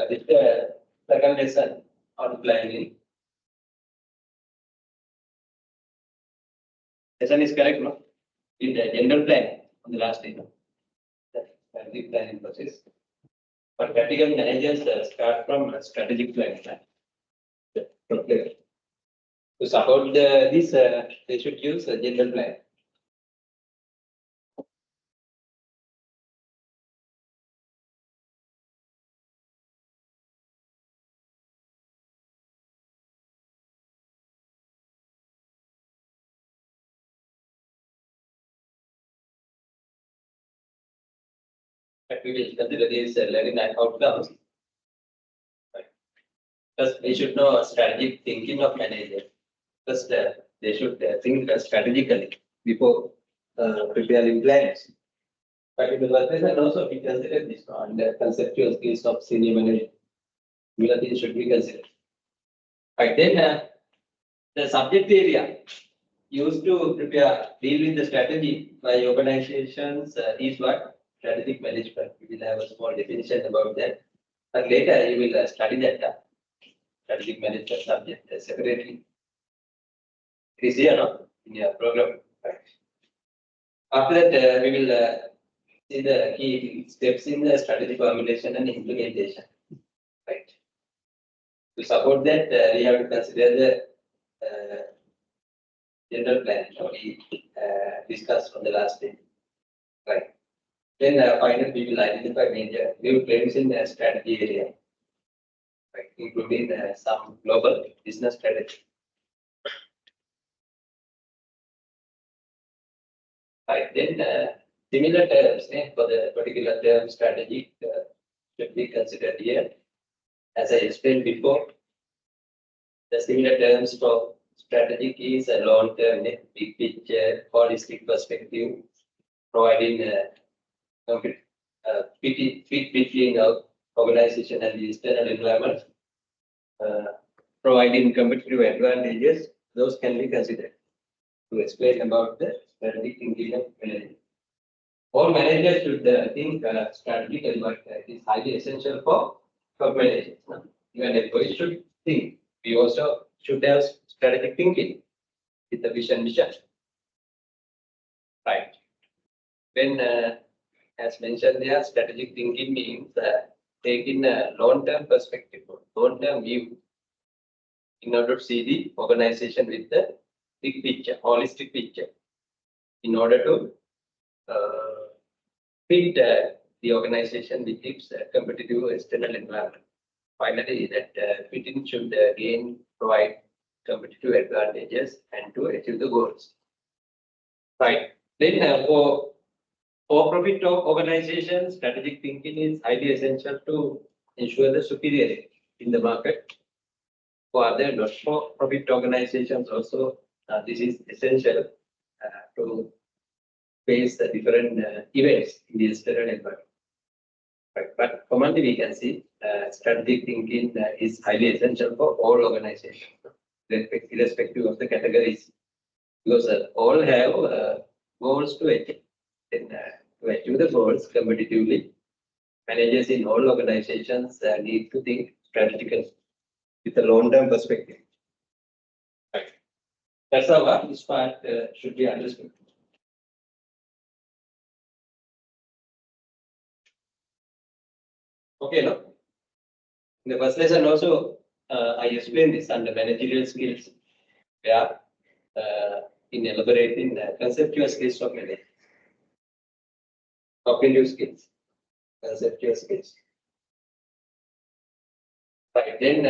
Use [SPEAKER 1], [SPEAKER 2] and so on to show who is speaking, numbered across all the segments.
[SPEAKER 1] This is the second lesson on planning. Lesson is correct, no? In the general plan on the last day, no? Strategic planning process. But practical managers start from strategic planning. To support this, they should use a general plan. But we will consider these learning outcomes. First, they should know strategic thinking of managers. First, they should think strategically before preparing plans. But in the workplace, and also we consider this on the conceptual skills of senior management. These should be considered. Right, then the subject area used to deal with the strategy by organizations is what? Strategic management. We will have a small definition about that. But later you will study that strategic management subject separately. It is here, no? In your program. Right. After that, we will see the key steps in the strategy formulation and implementation. Right. To support that, we have to consider the general plan we discussed on the last day. Right. Then finally, we will identify major new trends in the strategy area, right, including some global business strategy. Right. Then similar terms for the particular term strategy should be considered here. As I explained before, the similar terms for strategic is a long-term, big picture, holistic perspective, providing fit between the organization and the external environment, providing competitive advantages. Those can be considered to explain about the strategic thinking of management. All managers should think strategically, but it is highly essential for top managers. Even employees should think. We also should have strategic thinking with the vision mission. Right. When, as mentioned there, strategic thinking means taking a long-term perspective, long-term view, in order to see the organization with the big picture, holistic picture, in order to fit the organization with its competitive external environment. Finally, that fitting should provide competitive advantages and to achieve the goals. Right. Then for profit organizations, strategic thinking is highly essential to ensure the superiority in the market. For other not-for-profit organizations also, this is essential to face the different events in the external environment. Right. But commonly we can see strategic thinking is highly essential for all organizations, irrespective of the categories, because all have goals to achieve. Then, to achieve the goals competitively, managers in all organizations need to think strategically with a long-term perspective. Right. That's how this part should be understood. Okay, no? In the first lesson also, I explained this under managerial skills, where in elaborating the conceptual skills of management. Cognitive skills, conceptual skills. Right, then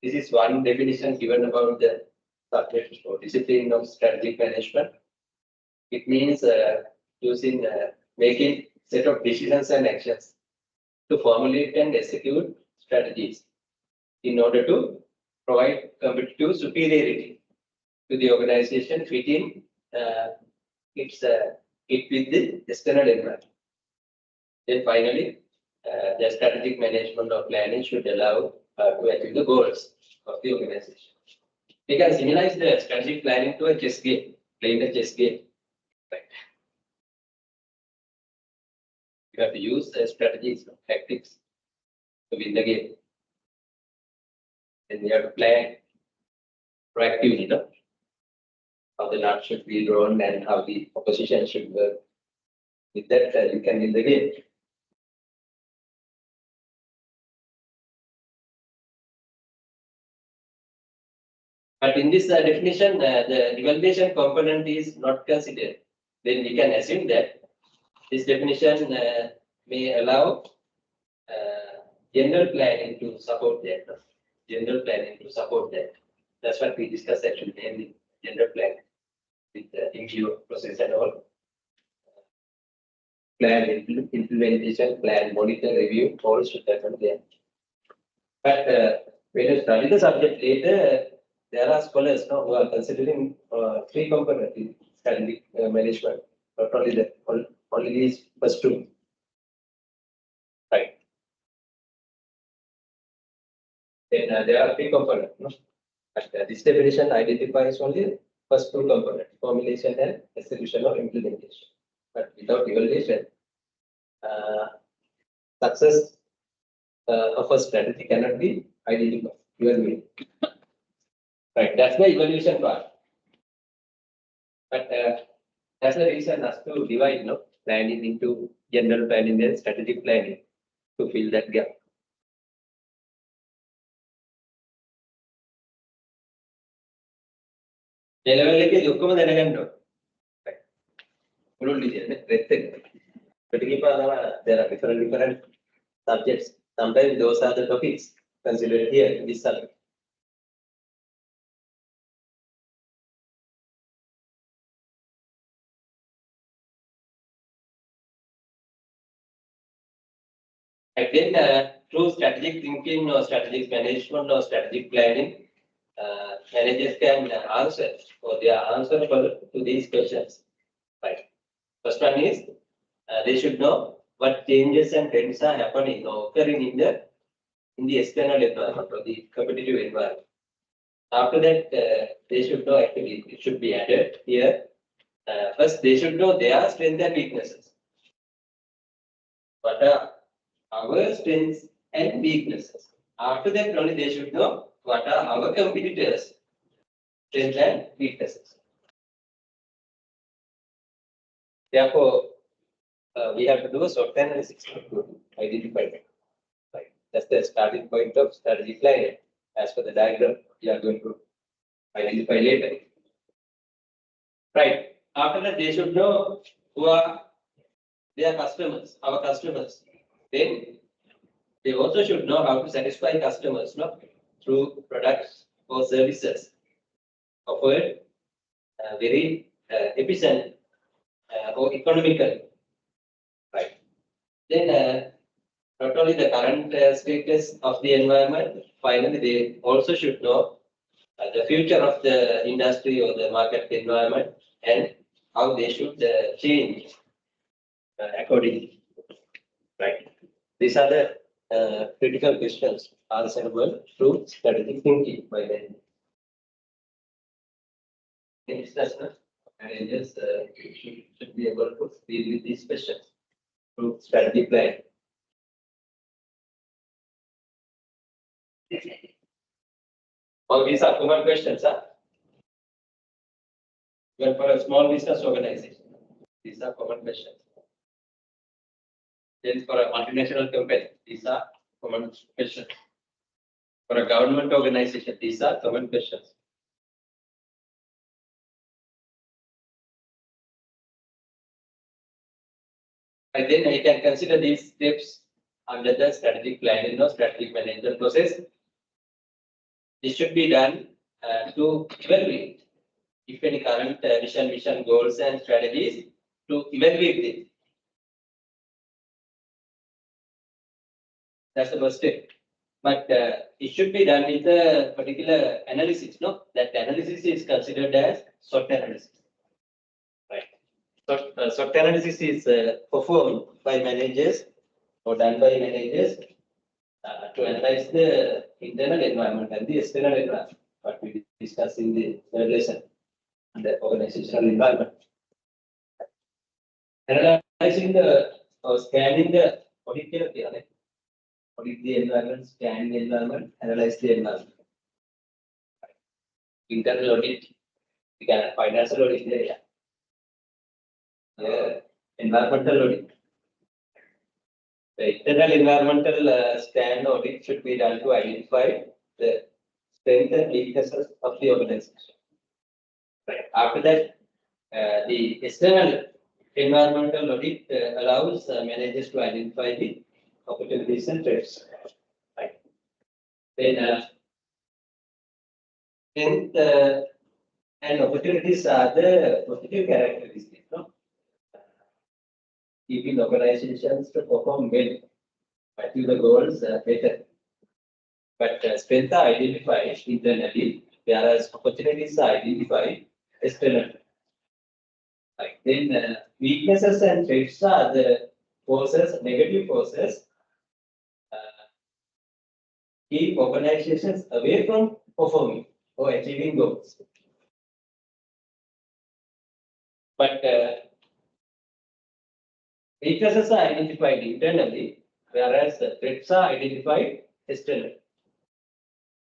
[SPEAKER 1] this is one definition given about the subject or discipline of strategic management. It means making set of decisions and actions to formulate and execute strategies in order to provide competitive superiority to the organization fitting it with the external environment. Then finally, the strategic management or planning should allow to achieve the goals of the organization. We can simulate the strategic planning to a chess game, playing a chess game. Right. You have to use the strategies, tactics to win the game. Then we have to plan proactively, how the knot should be drawn and how the opposition should work. With that, you can win the game. But in this definition, the evaluation component is not considered. Then we can assume that this definition may allow general planning to support that. General planning to support that. That's what we discussed actually, mainly general planning with the MGO process and all. Plan implementation, plan monitor review, all should happen there. But when you study the subject later, there are scholars now who are considering three components in strategic management, not only that, only these first two. Right. Then there are three components. But this definition identifies only first two components, formulation and execution or implementation. But without evaluation, success of a strategy cannot be identified. Right, that's the evaluation part. But that's the reason us to divide planning into general planning and strategic planning to fill that gap. Level එකේ ඔක්කොම දැනගන්න ඕන. පුළුල් විදියට රෙත් එක. There are different subjects. Sometimes those are the topics considered here in this subject. And then through strategic thinking or strategic management or strategic planning, managers can answer or they are answerable to these questions. Right. First one is they should know what changes and trends are happening or occurring in the external environment or the competitive environment. After that, they should know actually it should be added here. First, they should know their strengths and weaknesses. What are our strengths and weaknesses? After that, only they should know what are our competitors' strengths and weaknesses. Therefore, we have to do a SWOT analysis to identify that. Right. That's the starting point of strategy planning. As per the diagram, we are going to identify later. Right. After that, they should know who are their customers, our customers. Then they also should know how to satisfy customers, through products or services offered very efficient or economical. Right. Then not only the current status of the environment, finally they also should know the future of the industry or the market environment and how they should change accordingly. Right. These are the critical questions answerable through strategic thinking by them. In discussion, managers should be able to deal with these questions through strategic planning. All these are common questions, Even for a small business organization, these are common questions. Then for a multinational company, these are common questions. For a government organization, these are common questions. And then I can consider these steps under the strategic planning or strategic management process. This should be done to evaluate if any current vision, goals and strategies, to evaluate it. That's the first step. But it should be done with a particular analysis, That analysis is considered as SWOT analysis. Right. So, SWOT analysis is performed by managers or done by managers to analyze the internal environment and the external environment, what we discussed in the third lesson, the organizational environment. Analyzing or scanning the audit the environment, scan the environment, analyze the environment. Internal audit, we can financial audit there. Environmental audit. The internal environmental stand audit should be done to identify the strength and weaknesses of the organization. Right. After that, the external environmental audit allows managers to identify the opportunities and threats. Right. Then, and opportunities are the positive characteristics. No? Keeping organizations to perform well, achieve the goals better. But strengths are identified internally, whereas opportunities are identified externally. Right. Then weaknesses and threats are the forces, negative forces, keep organizations away from performing or achieving goals. But weaknesses are identified internally, whereas the threats are identified externally.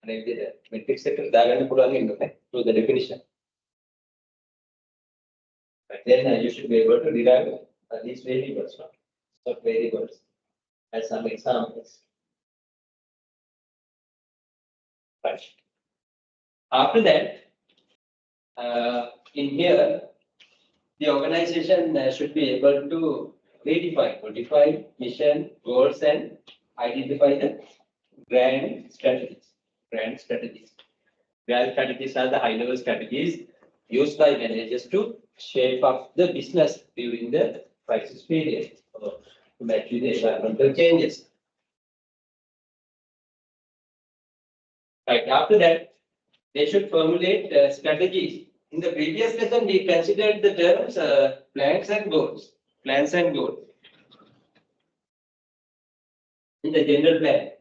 [SPEAKER 1] And the metric sector to the definition. But then you should be able to derive these variables, not variables, as some examples. Right. After that, in here, the organization should be able to modify mission, goals, and identify the grand strategies. Grand strategies are the high-level strategies used by managers to shape up the business during the crisis period or to match with the environmental changes. Right. After that, they should formulate strategies. In the previous lesson, we considered the terms plans and goals. Plans and goals. In the general plan.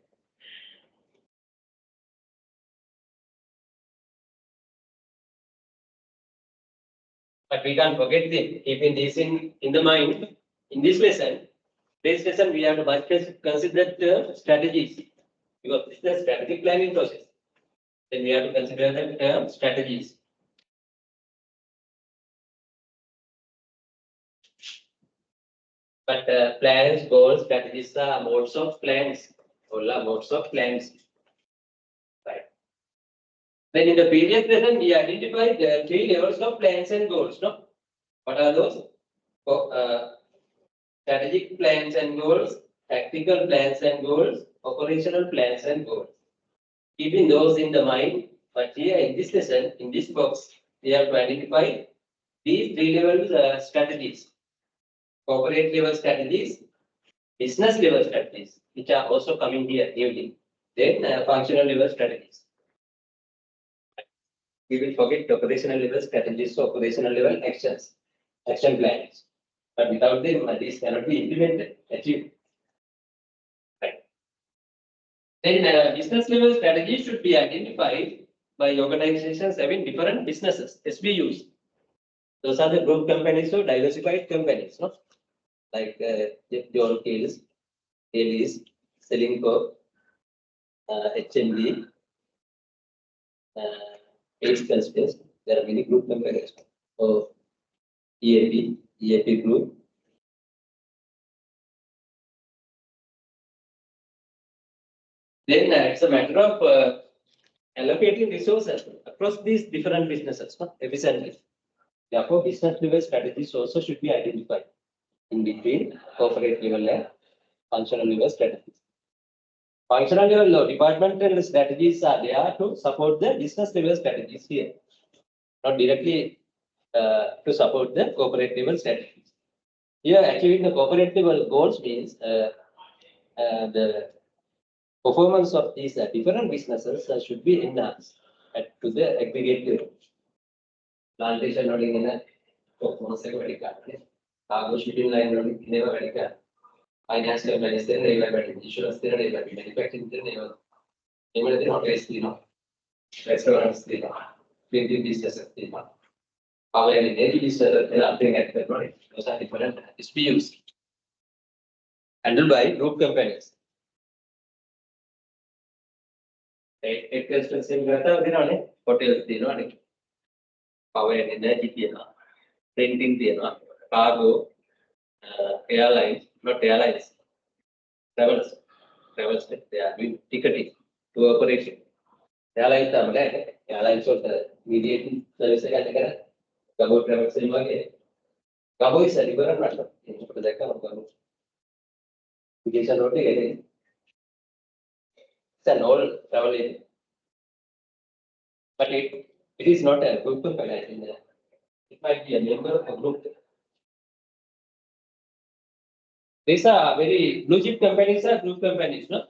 [SPEAKER 1] But we can't forget this. Keeping this in the mind, in this lesson, we have to much consider the strategies. Because this is the strategic planning process. Then we have to consider the term strategies. But plans, goals, strategies are modes of plans. All are modes of plans. Right. Then in the previous lesson, we identified the 3 levels of plans and goals. No? What are those? Strategic plans and goals, tactical plans and goals, operational plans and goals. Keeping those in the mind, but here in this lesson, in this box, we have to identify these 3 levels strategies. Corporate level strategies, business level strategies, which are also coming here newly. Then functional level strategies. We will forget operational level strategies, so operational level actions, action plans. But without them, these cannot be implemented, achieved. Right. Then business level strategies should be identified by organizations having different businesses, SBUs. Those are the group companies or diversified companies, no? Like John Kills, Alis, Srilanka, HMD, Space. There are many group companies. So EAP group. Then it's a matter of allocating resources across these different businesses efficiently. Therefore, business level strategies also should be identified in between corporate level and functional level strategies. Functional level departmental strategies are there to support the business level strategies here, not directly to support the corporate level strategies. Here, achieving the corporate level goals means the performance of these different businesses should be enhanced to the aggregate level. Plantation loading in a performance cargo shipping line loading never medical. Financial medicine, insurance, manufacturing, restaurants, printing businesses, power and energy businesses, nothing at the point. Those are different SBUs handled by group companies. hotels, power and energy, printing, cargo, airlines, not airlines, travels, they are doing ticketing to operation. Airlines of the mediating service again, Gabo travels in again. Gabo is a river and Russia in the account of Gabo. It's an old travel agent. But it is not a group of finance. It might be a member of a group. These are very blue chip companies or group companies, no?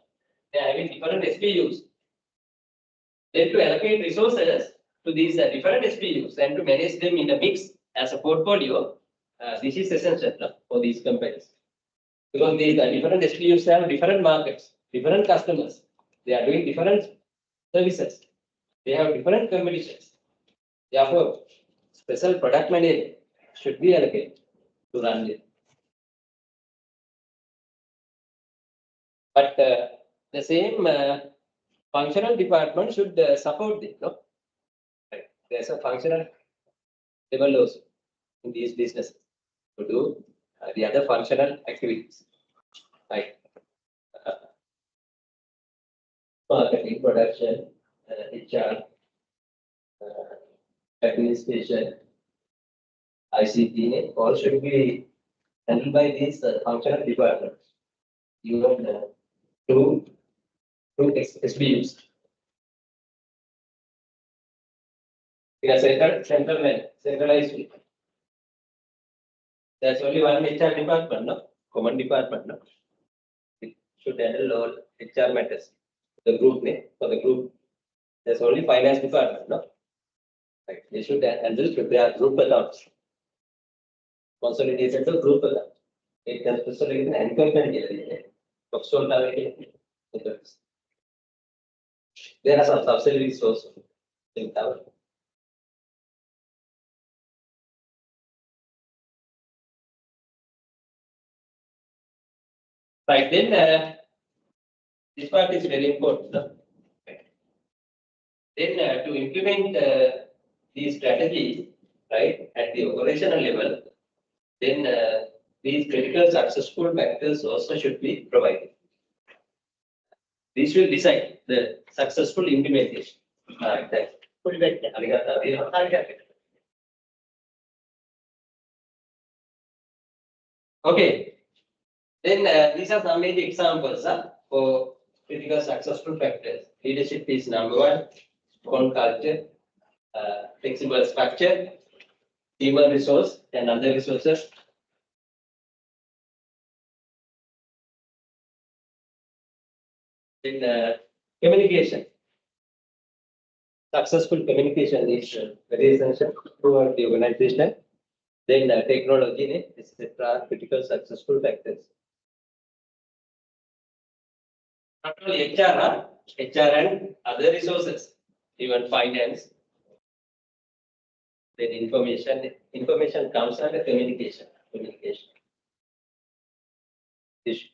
[SPEAKER 1] They are having different SPUs. Then to allocate resources to these different SPUs and to manage them in a mix as a portfolio, this is essential for these companies. Because these different SPUs have different markets, different customers. They are doing different services. They have different competitions. Therefore, special product manager should be allocated to run it. But the same functional department should support this. No? Right. There's a functional level also in these businesses to do the other functional activities. Like marketing, production, HR, administration, ICT, all should be handled by these functional departments. Even two SBUs. We are centralized. There's only one HR department, no? Common department, no? It should handle all HR matters. The group name for the group. There's only finance department, no? Right. They should handle their group accounts. Consolidated the group account. It can specifically an company. There are some subsidiaries also in tower. Right, then this part is very important. No? Right. Then to implement these strategies, right, at the operational level, then these critical successful factors also should be provided. These will decide the successful implementation. Okay. Then these are some major examples for critical successful factors. Leadership is number one, strong culture, flexible structure, human resource and other resources. Then communication. Successful communication is very essential throughout the organization. Then technology, etc. Critical successful factors. Not only HR and other resources, even finance. Then information comes under communication.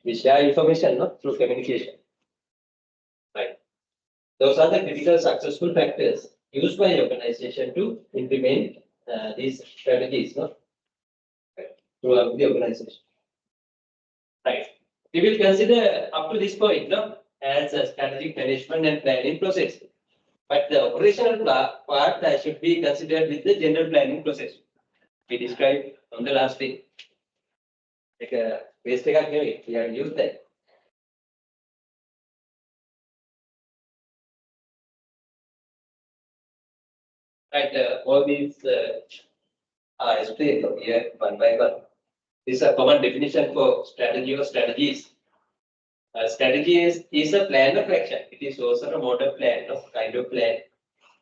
[SPEAKER 1] We share information through communication. Right. Those are the critical successful factors used by the organization to implement these strategies throughout the organization. Right. We will consider up to this point as a strategic management and planning process. But the operational part should be considered with the general planning process. We described on the last day. Like a waste we have used that. Right, all these are explained here one by one. This is a common definition for strategy or strategies. Strategy is a plan of action. It is also a model plan, kind of plan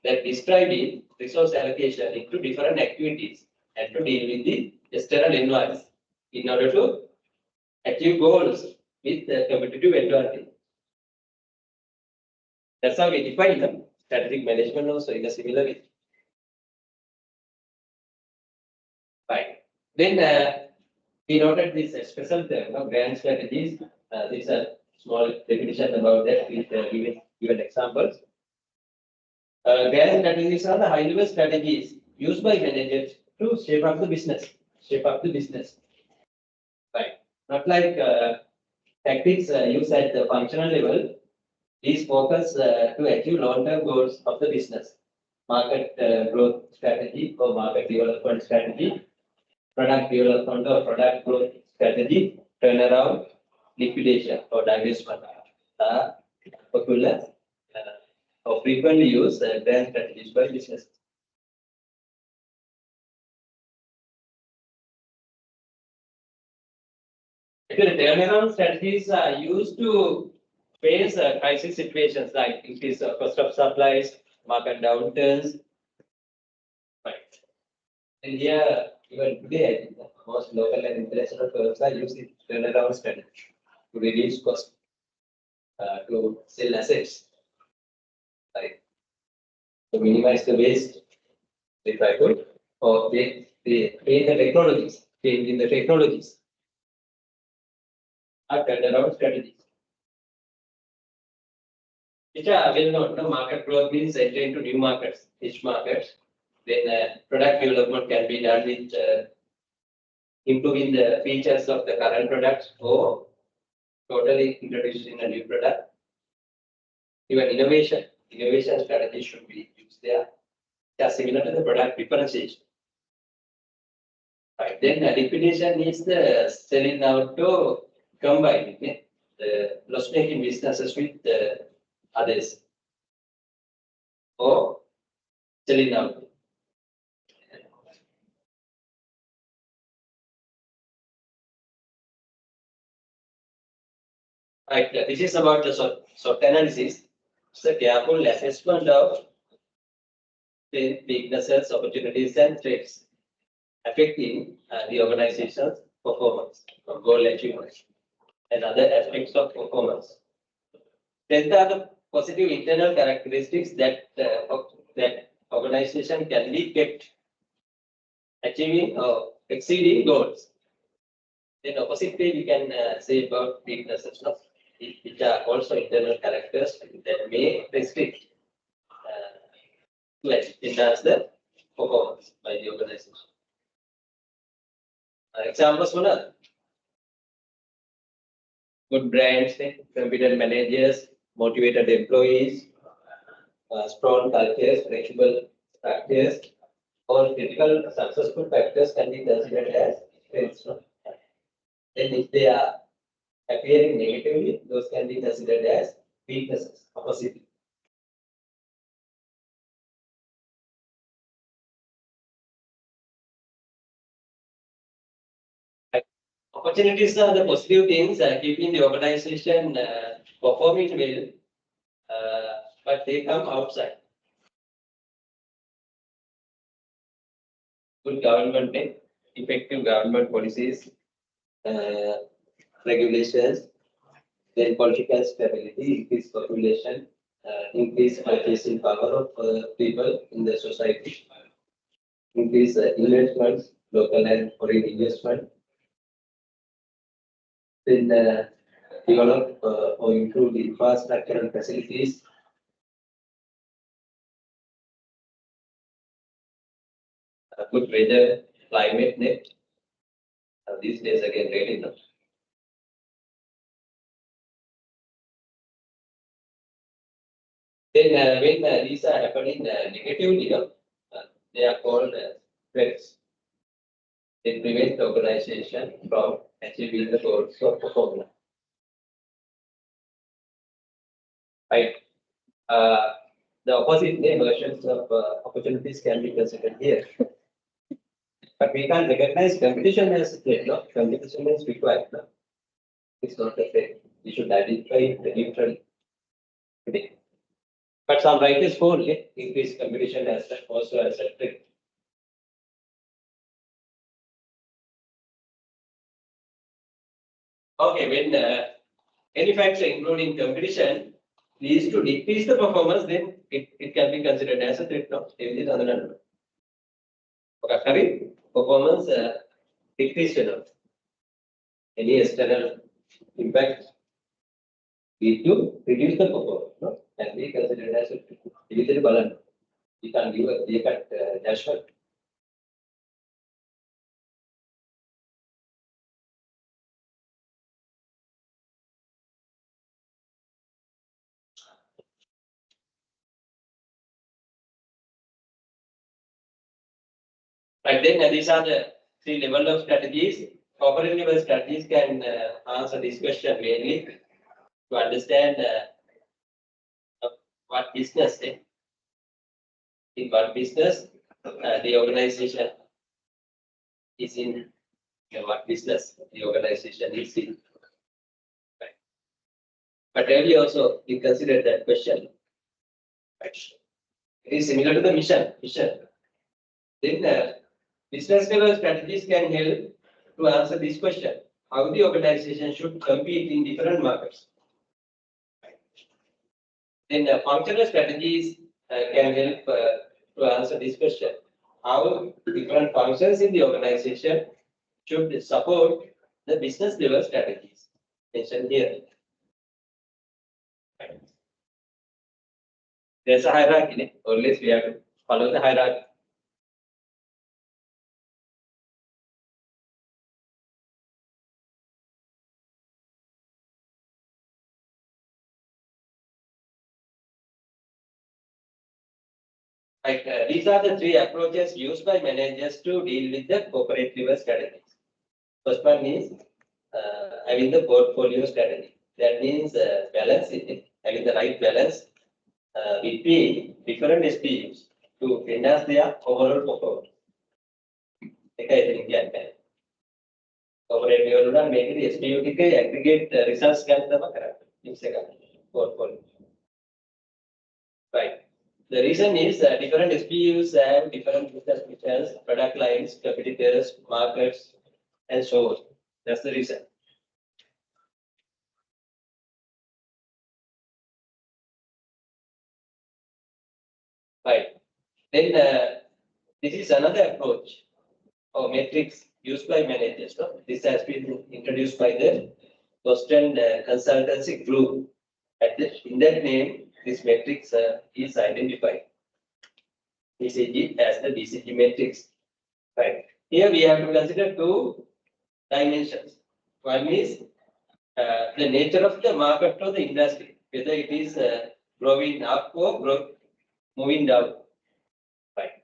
[SPEAKER 1] that describes resource allocation into different activities and to deal with the external environment in order to achieve goals with the competitive advantage. That's how we define them. Strategic management also in a similar way. Right. Then we noted this special term, grand strategies. These are small definition about that with given examples. Grand strategies are the high-level strategies used by managers to shape up the business. Shape up the business. Right. Not like tactics used at the functional level. These focus to achieve long-term goals of the business. Market growth strategy or market development strategy, product development or product growth strategy, turnaround, liquidation or divestment are popular or frequently used brand strategies by businesses. Actually, turnaround strategies are used to face crisis situations like increase of cost of supplies, market downturns. Right. And here, even today, I think most local and international firms are using turnaround strategy to reduce cost, to sell assets, right? To minimize the waste, if I could, or they change the technologies, changing the technologies. Are turnaround strategies. Which are well known. No? Market growth means entry into new markets, niche markets. Then product development can be done with improving the features of the current products or totally introducing a new product. Even innovation strategy should be used there. They are similar to the product differentiation. Right. Then liquidation is the selling out to combine the loss-making businesses with others or selling out. Right. This is about the SWOT analysis. It's a careful assessment of the weaknesses, opportunities, and threats affecting the organization's performance or goal achievement and other aspects of performance. These are the positive internal characteristics that that organization can be kept achieving or exceeding goals. Then oppositely, we can say about weaknesses, which are also internal characters that may restrict to enhance the performance by the organization. Examples one good brands, competent managers, motivated employees, strong cultures, flexible structures, or critical successful factors can be considered as strengths. Then if they are appearing negatively, those can be considered as weaknesses, opposite. Opportunities are the positive things keeping the organization performing well, but they come outside. Good government, effective government policies, regulations, then political stability, increased population, increased purchasing power of people in the society, increase investments, local and foreign investment, then develop or improve the infrastructure and facilities. Good weather, climate net. These days again raining. Then when these are happening negatively, they are called threats. They prevent the organization from achieving the goals of performance. Right. The opposite versions of opportunities can be considered here. But we can't recognize competition as a threat. No? Competition is required. No? It's not a threat. We should identify the neutral. But some writers hold increased competition as also as a threat. Okay, when any factor including competition leads to decrease the performance, then it can be considered as a threat. No? Okay, sorry, performance decreased enough. Any external impact lead to reduce the performance, no? Can be considered as a digital balance. can't give a clear-cut judgment. Right, then these are the three levels of strategies. Corporate level strategies can answer this question mainly to understand what business, in what business the organization is in, and what business the organization is in. Right. But earlier also we considered that question. Right. It is similar to the mission. Then business level strategies can help to answer this question: how the organization should compete in different markets. Then functional strategies can help to answer this question: how different functions in the organization should support the business level strategies mentioned here. There's a hierarchy. Always we have to follow the hierarchy. Like, these are the three approaches used by managers to deal with the corporate level strategies. First one is having the portfolio strategy. That means balancing, having the right balance between different SPUs to enhance their overall performance. එකයි කියන්නේ. corporate level වල මේකේ SPU ටිකේ aggregate results ගන්න තමයි කරන්නේ. mix එක portfolio. Right. The reason is different SPUs have different business features, product lines, competitors, markets, and so on. That's the reason. Right. Then this is another approach or metrics used by managers. No? This has been introduced by the Boston Consultancy Group. In that name, this matrix is identified. BCG as the BCG matrix. Right. Here we have to consider two dimensions. One is the nature of the market or the industry, whether it is growing up or moving down. Right.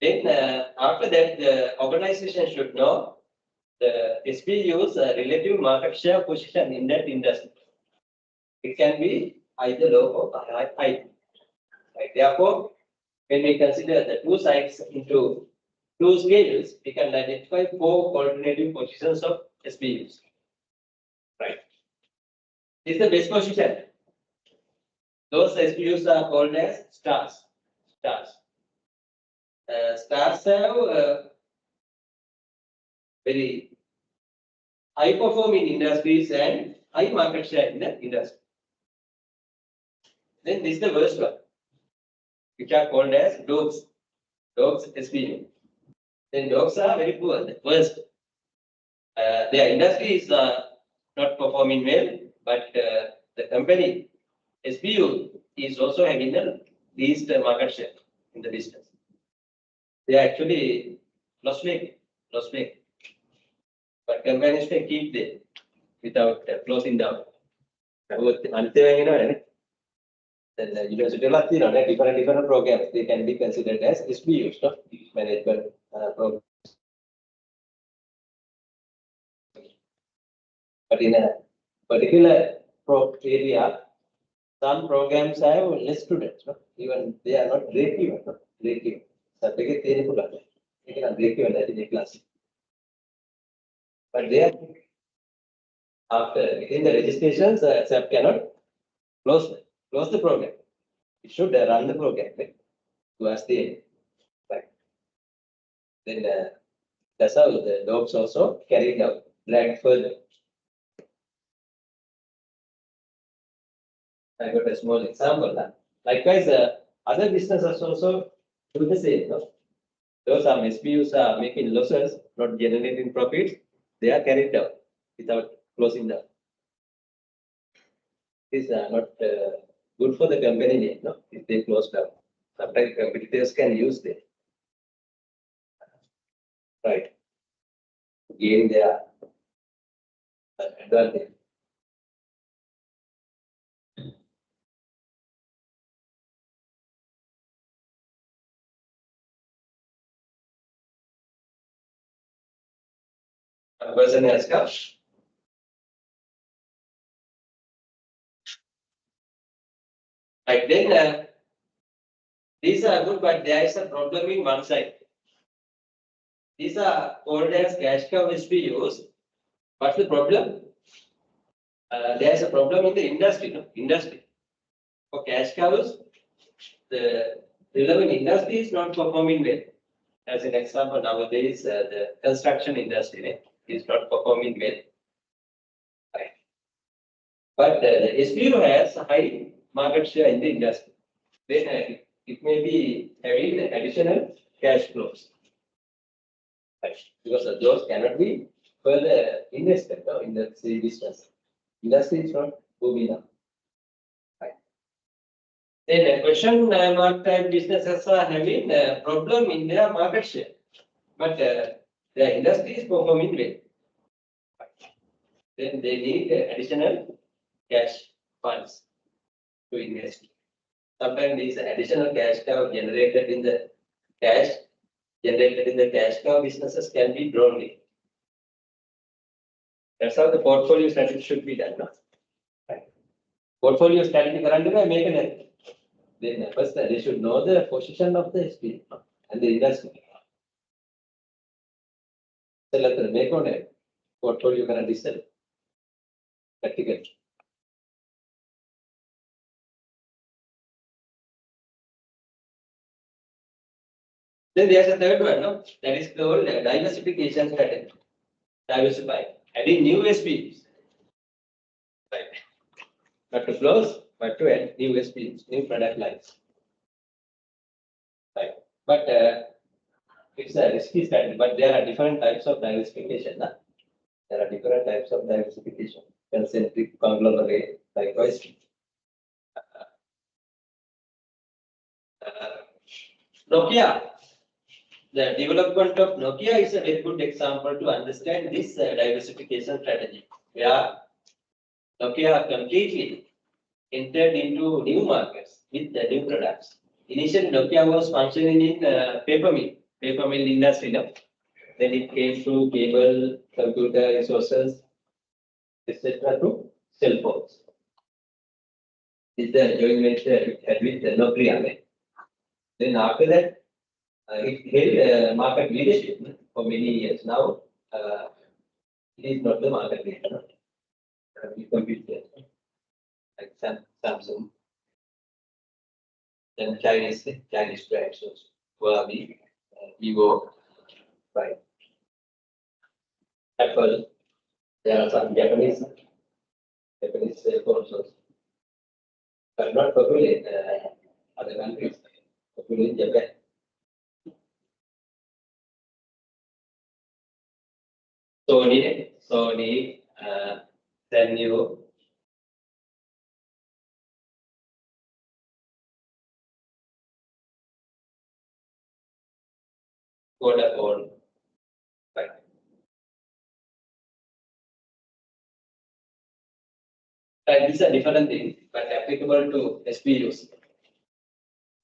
[SPEAKER 1] Then after that, the organization should know the SPU's relative market share position in that industry. It can be either low or high. Right. Therefore, when we consider the two sides into two scales, we can identify four alternative positions of SPUs. Right. This is the best position. Those SPUs are called as stars. Stars have very high performing industries and high market share in the industry. Then this is the worst one, which are called as dogs. Dogs SPU. Then dogs are very poor, the worst. Their industry is not performing well, but the company SPU is also having the least market share in the business. They are actually loss-making. But companies can keep them without closing down. Then university different programs, they can be considered as SPUs, no? Management programs. But in a particular area, some programs have less students, no? Even they are not break-even, no? Break-even. Certificate they can break-even in the class. But they are after within the registrations, SAP cannot close the program. It should run the program towards the end. Right. Then that's how the dogs also carried out, dragged further. I got a small example. Likewise, other businesses also do the same. No? Those are SPUs are making losses, not generating profits. They are carried out without closing down. These are not good for the company name, no? If they close down. Sometimes competitors can use them, right, to gain their advantage. One person has come. Right then, these are good, but there is a problem in one side. These are called as cash cow SPUs. What's the problem? There is a problem in the industry. No? Industry. For cash cows, the relevant industry is not performing well. As an example, nowadays, the construction industry is not performing well. Right. But the SPU has a high market share in the industry. Then it may be having additional cash flows. Right. Because those cannot be further invested in the business. Industry is not booming up. Right. Then the question mark type businesses are having a problem in their market share. But the industry is performing well. Then they need additional cash funds to invest. Sometimes these additional cash cow generated in the cash cow businesses can be drawn in. That's how the portfolio strategy should be done. No? Right. Portfolio strategy currently make an then first they should know the position of the SP and the industry. So let them make on a portfolio currently sell. Practical. Then there's a third one, no? That is called diversification strategy. Diversify. Adding new SPs. Right. Not to close, but to add new SPs, new product lines. Right. But it's a risky strategy, but there are different types of diversification. No? There are different types of diversification. Concentric, conglomerate, likewise. Nokia. The development of Nokia is a very good example to understand this diversification strategy. Where Nokia completely entered into new markets with the new products. Initially, Nokia was functioning in paper mill industry. No? Then it came to cable, computer resources, etc. to cell phones. It's the joint venture it had with Nokia. Then after that, it held market leadership for many years. Now, it is not the market leader. We compete there. Like Samsung, then Chinese brands also. Huawei, Vivo, right. Apple, there are some Japanese cell phones also. But not popular in other countries, popular in Japan. Sony, Sanyo, Vodafone, right. Right, these are different things, but applicable to SPUs,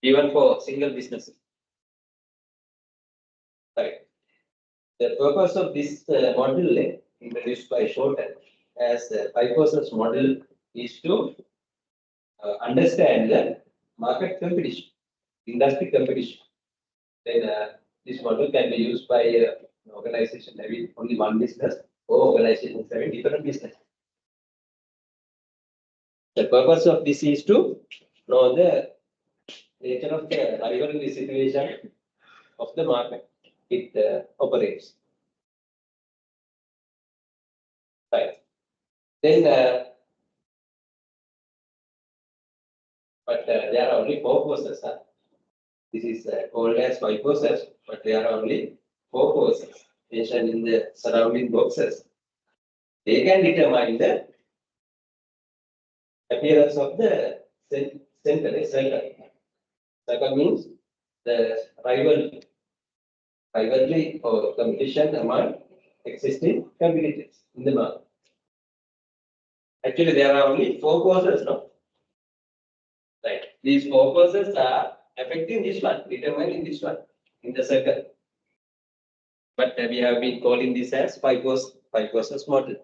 [SPEAKER 1] even for single businesses. Right. The purpose of this model introduced by Shorten as the 5% model is to understand the market competition, industry competition. Then this model can be used by an organization having only one business or organizations having different business. The purpose of this is to know the nature of the rivalry situation of the market it operates. Right. Then, but there are only 4 forces. This is called as 5 forces, but there are only 4 forces mentioned in the surrounding boxes. They can determine the appearance of the center. Cycle means the rivalry or competition among existing competitors in the market. Actually, there are only four causes now. Right. These four causes are affecting this one, determining this one in the circle. But we have been calling this as five causes model.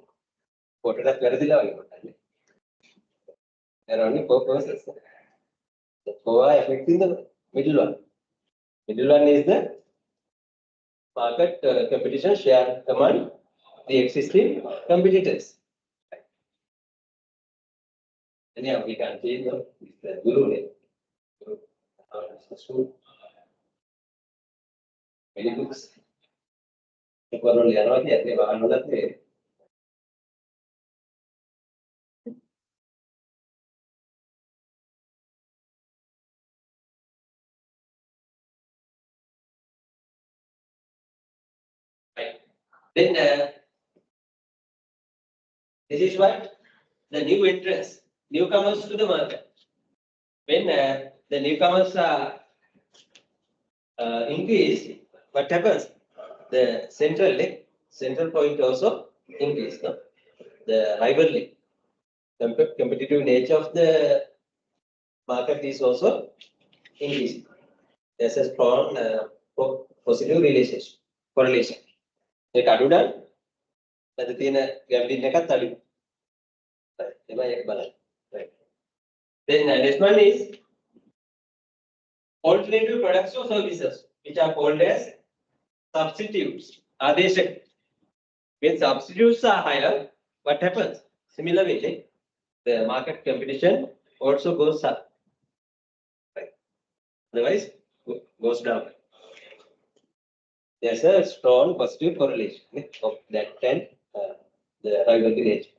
[SPEAKER 1] There are only four causes. The four are affecting the middle one. Middle one is the market competition share among the existing competitors. Anyhow, we can see the Guru. Many books. Then this is what the new entrants, newcomers to the market. When the newcomers are increased, what happens? The central point also increase. No? The rivalry, competitive nature of the market is also increasing. There's a strong positive relationship, correlation. ඒක අඩුනම් නැත්නම් තියෙන ගැම්බලින් එකත් අඩුයි. එමය එක බලන්න. Right. Then next one is alternative products or services which are called as substitutes. ආදේශක. When substitutes are higher, what happens? Similarly, the market competition also goes up. Right. Otherwise, goes down. There's a strong positive correlation of that and the rivalry nature.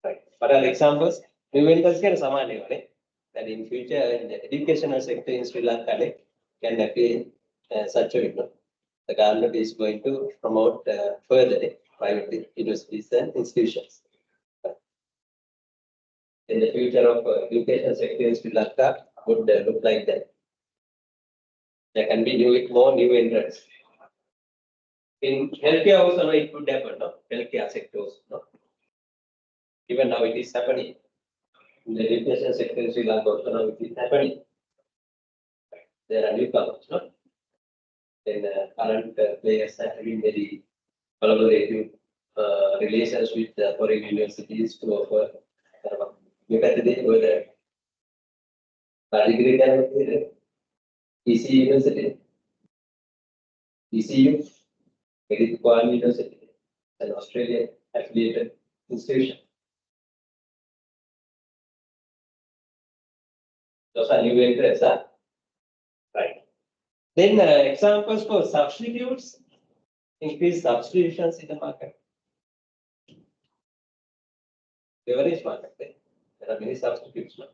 [SPEAKER 1] Right. What are examples? New entrants can that in future in the educational sector in Sri Lanka can appear such a window. The government is going to promote further private universities and institutions. In the future of education sector in Sri Lanka would look like that. There can be more new entrants. In healthcare also, it could happen, no? Healthcare sectors, no? Even now it is happening. In the education sector in Sri Lanka also now it is happening. There are newcomers, no? Then current players are having very collaborative relations with foreign universities to offer. Look at the whether EC University, ECU. University, an Australian affiliated institution. Those are new entrants, right? Then examples for substitutes, increase substitutions in the market. Beverage market, there are many substitutes now.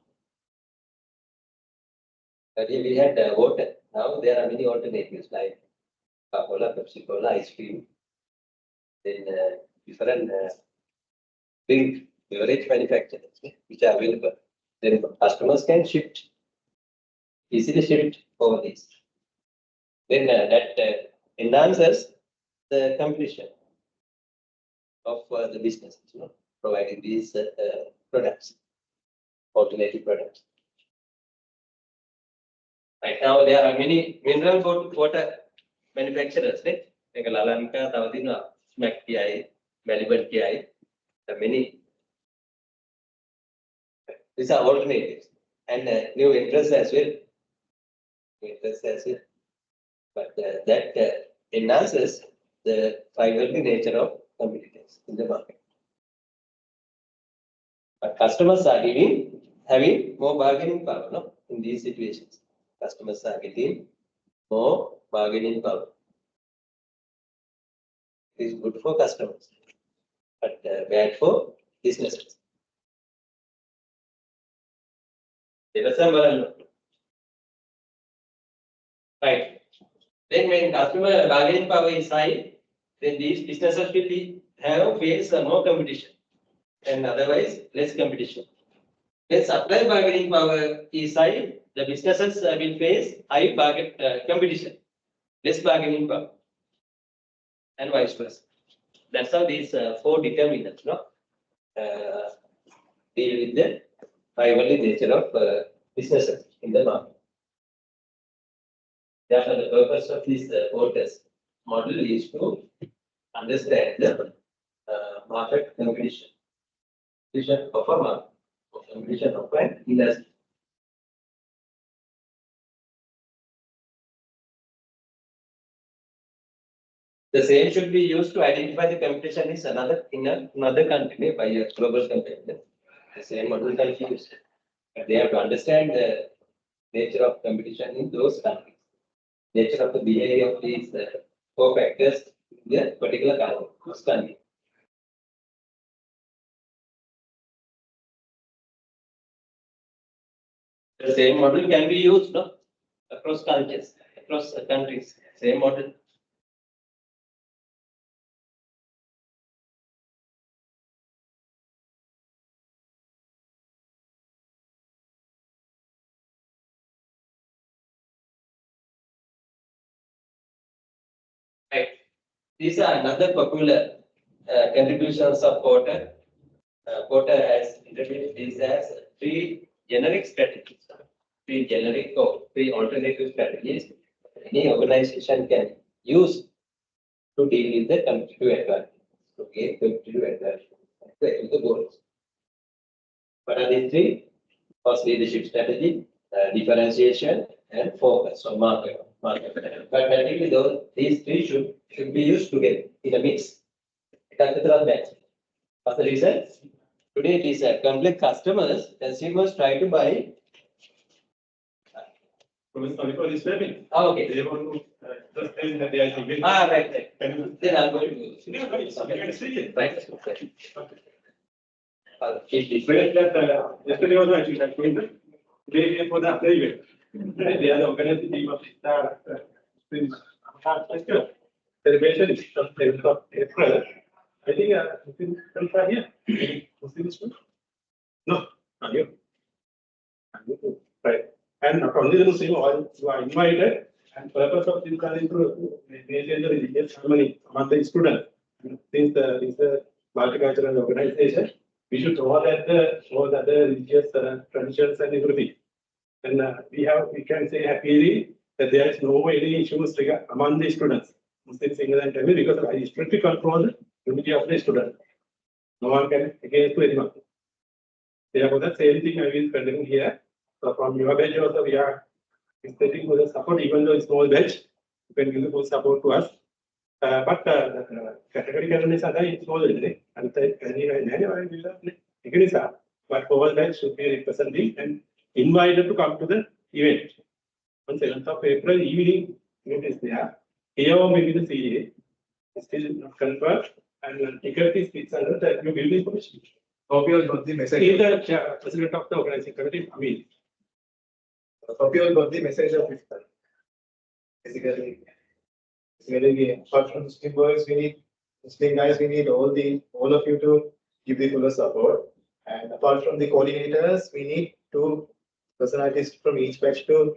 [SPEAKER 1] Earlier we had water, now there are many alternatives like Coca-Cola, Pepsi-Cola, ice cream, then different drink beverage manufacturers which are available. Then customers can easily shift over these. Then that enhances the competition of the business, providing these products, alternative products. Right now there are many mineral water manufacturers, right? Like Lanka, Smack TI, Melbourne TI, many. These are alternatives and new entrants as well. But that enhances the rivalry nature of competitors in the market. But customers are having more bargaining power, no? In these situations, customers are getting more bargaining power. It is good for customers, but bad for businesses. Right. Then when customer bargaining power is high, then these businesses will face more competition and otherwise less competition. When supply bargaining power is high, the businesses will face high competition, less bargaining power, and vice versa. That's how these four determinants, deal with the rivalry nature of businesses in the market. Therefore, the purpose of this test model is to understand the market competition of a market, competition of an industry. The same should be used to identify the competition is in another country by a global competitor. The same model can be used. But they have to understand the nature of competition in those countries. Nature of the behavior of these four factors in the particular country. The same model can be used across countries, across countries. Same model. Right. These are another popular contributions of Porter. Porter has introduced these as three generic strategies, three alternative strategies any organization can use to deal with the competitive advantage, to gain competitive advantage, to achieve the goals. What are these three? First, leadership strategy, differentiation, and focus on market. But practically, these three should be used together in a mix. What's the reason? Today, these complex consumers try to buy.
[SPEAKER 2] Sorry for disturbing.
[SPEAKER 1] Okay.
[SPEAKER 2] They want to just tell that they are thinking.
[SPEAKER 1] Right. Then I'm going to do it. Right.
[SPEAKER 2] Yesterday was actually the day for the event. They are the organizing team of Star celebration is from 7th of April. I think Muslims are here. Muslims too? No, not you. Right. And not only the Muslims, all who are invited, and purpose of this is to maintain the religious harmony among the students. Since it's a multicultural organization, we should know that the religious traditions and everything. And we can say happily that there is no any issues among the students, Muslim singers and Tamil, because I strictly control the unity of the student. No one can against anyone. Therefore, the same thing I will continue here. So from your batch also, we are expecting for the support, even though it's small batch, you can give the full support to us. But the category is small, but all that should be representing and invited to come to the event. On 7th of April evening, event is there. Here or maybe the CA is still not confirmed, and ticket is 600 you will be information.
[SPEAKER 3] Hope you all got the message.
[SPEAKER 2] He is the president of the organizing committee. Amin.
[SPEAKER 3] Hope you all got the message of it. Basically, apart from Muslim boys, we need Muslim guys. We need all of you to give the full support. And apart from the coordinators, we need two personalities from each batch to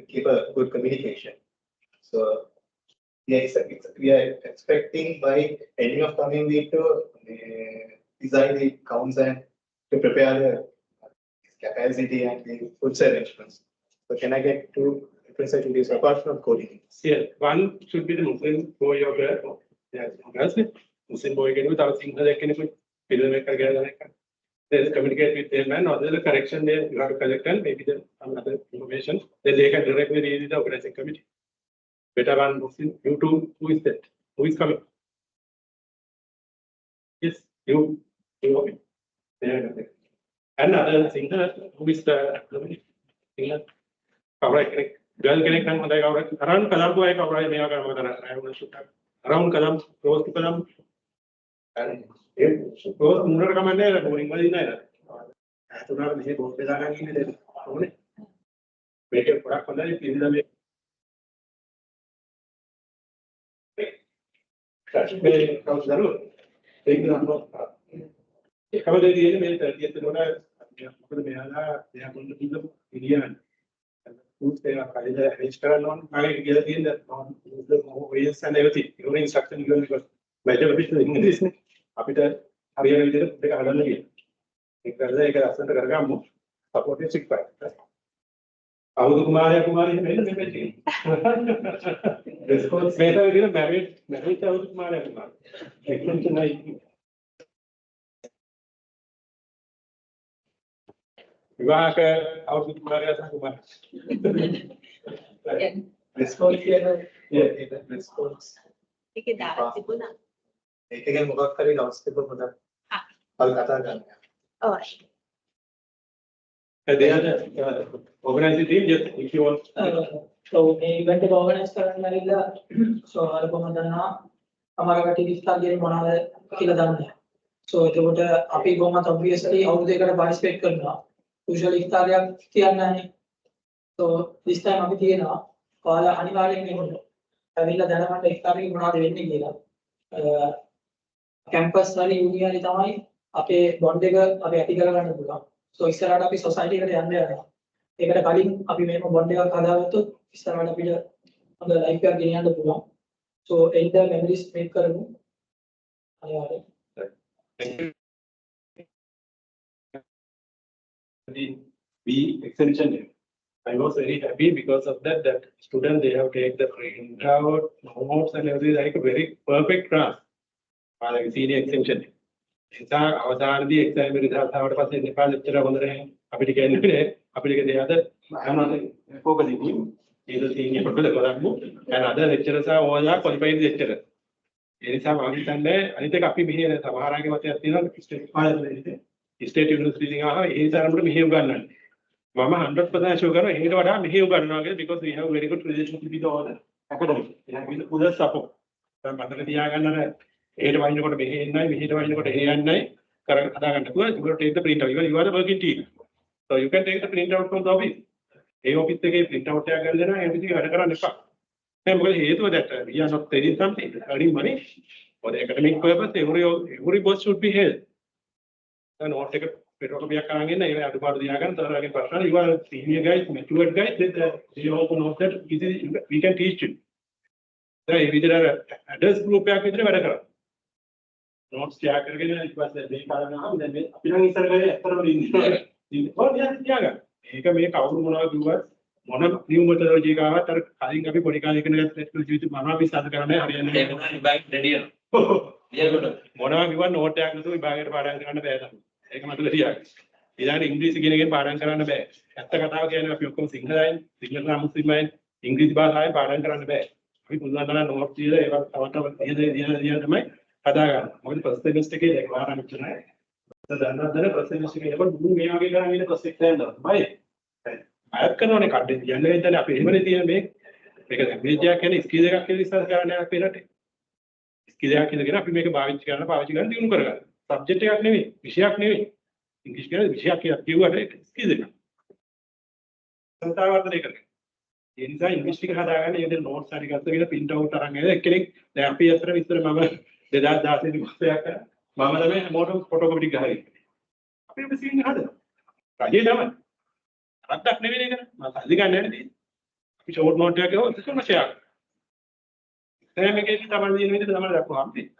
[SPEAKER 3] keep a good communication. So we are expecting by ending of coming week to design the counts and to prepare the capacity and the food arrangements. So can I get two representatives apart from coordinators?
[SPEAKER 2] Yeah, one should be the Muslim boy or girl. Yeah, Muslim boy can they communicate with them and other correction they have to collect and maybe some other information. Then they can directly read the organizing committee. Better one Muslim, you two, who is that? Who is coming? Yes, you okay. Another singer, who is the singer? Correct. Girl connect and around Kalam to around Kalam, close to Kalam. And close to Commander, going well in there. I do not have both the only. Make a product on the way. Comes the road. Take the number. Cover the 30th මොකද මෙයාලා දෙයක් මොන කිව්ව ඉරියන් Who's there? Either register or not. I get in that ways and everything. Your instruction given because better official English. After hurry up, take a hundred again. If there is a asset to Gargamu, support it 6 5. How do Kumari made a message? Response better again, married out Kumari. Extension. Vivaha out with Maria Kumar.
[SPEAKER 3] Response here. Yeah, response.
[SPEAKER 4] ඒකේ දාලා තිබුණා.
[SPEAKER 3] ඒකෙන් මොකක් හරි notes තිබ්බ පොඩක්. අපි කතා කරමු.
[SPEAKER 4] ඔව්.
[SPEAKER 2] They are organizing team just if you want.
[SPEAKER 5] So මේ event එක organize කරන්න ඇවිල්ලා so අර කොහොමද දන්නවා අමාරු කටි විස්තරයෙන් මොනවද කියලා දන්නේ. So එතකොට අපි කොහොමද obviously අවුරුද්දකට participate කරනවා. Usually ඉස්තාරයක් කියන්නේ නැහැ. So this time අපි කියනවා ඔයාලා අනිවාර්යෙන් එන්න. ඇවිල්ලා දැනගන්න ඉස්තාරේ මොනවද වෙන්නේ කියලා. කැම්පස් වල යුනියන් තමයි අපේ බොන්ඩ් එක අපි ඇති කරගන්න පුළුවන්. So ඉස්සරහට අපි society එකට යන්න යනවා. ඒකට කලින් අපි මේක බොන්ඩ් එකක් හදාගත්තොත් ඉස්සරහට අපිට හොඳ ලයිෆ් එකක් ගෙනියන්න පුළුවන්. So end memories make කරමු. අනිවාර්යෙන්.
[SPEAKER 2] B extension. I was very happy because of that. That student they have taken the printout, notes and everything like a very perfect class. Like senior extension. It's our the exam results. Our first Nepal lecturer on the American American other. I'm not focusing him. He's a senior professor and other lecturers are all are qualified lecturers. There is some Sunday. I think happy behavior. Samaraki was State University is able to behave Ghana. Mama 100% sure he don't behave Ghana because we have very good relationship with the academic. With other support. The mother Yagan 8 wine got to behave night, we hit wine got to hear and night. Correct. You got to take the printout. You are the working team. So you can take the printout from the office. A office take printout and everything other and because he told that we are not telling something, earning money for the academic purpose, every boss should be held. And what take a petrol be a car in a part of the Yagan, person, you are senior guys, mature guys, you also know that we can teach you. We did a address group back with the weather. Not Jack again, it was the day now, then appearing is a Yaga. He can make out one of new methodology, having a political Manabi Sadhana,
[SPEAKER 1] back ready.
[SPEAKER 2] One of you are not tagged to buy a parang and a bed. Take a Is that English again, parang and a bed. At the Kata again, a few single Muslim, English bar, parang and a bed. We could not know what the other mic. Hadaga, one person is taking a car and tonight. Another person is taking about moving again a six end. Why? I have canonic cut it, generate the ability and make because a major can is Kizaka and a pirate. Kizak is enough to make a Bavich and a Bavich and Junker. Subject of Navy, Vishiak Navy. English Vishiak, you are it. Kizaka. Sometimes the record. Inside English Hadagan, you did not study a pin out and killing the appears is the Mama, the Dad in Mama, motor photographic guy. Have you seen other? Rajin. That never again. Which would not take out the Commercial. Then again, someone in the number of family.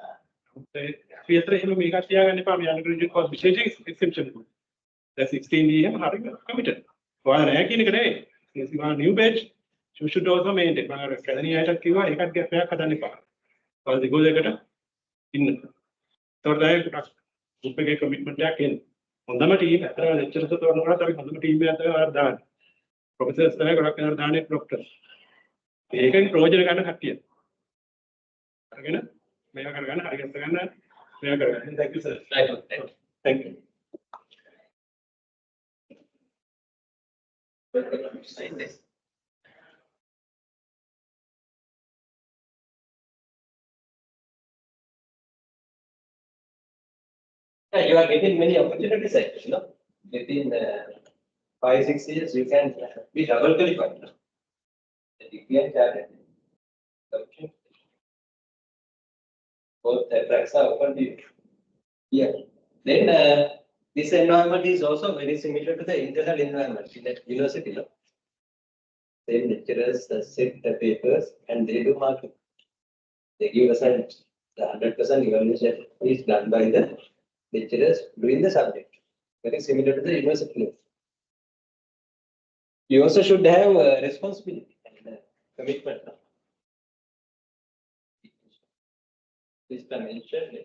[SPEAKER 2] Theatre in Megatia and the family undergraduate was exception. The 16 year committed. While in a day, since you are a new batch, you should also maintain. Academy at Kiva, you can get back at any part. Or the go there in third eye to commitment back in. On the team, after a lecture, the team are done. Professors are done it, doctor. They can project and happy. Again, may I can thank you, sir. Thank you.
[SPEAKER 1] Yeah, you are getting many opportunities actually. Within 5-6 years, you can be double qualified. You can okay. Both the tracks are open to you. Yeah. Then This environment is also very similar to the internal environment in the university. No? Same lecturers set the papers and they do marking. They give assignments. The 100% evaluation is done by the lecturers doing the subject. Very similar to the university. You also should have responsibility and commitment. No? This dimension.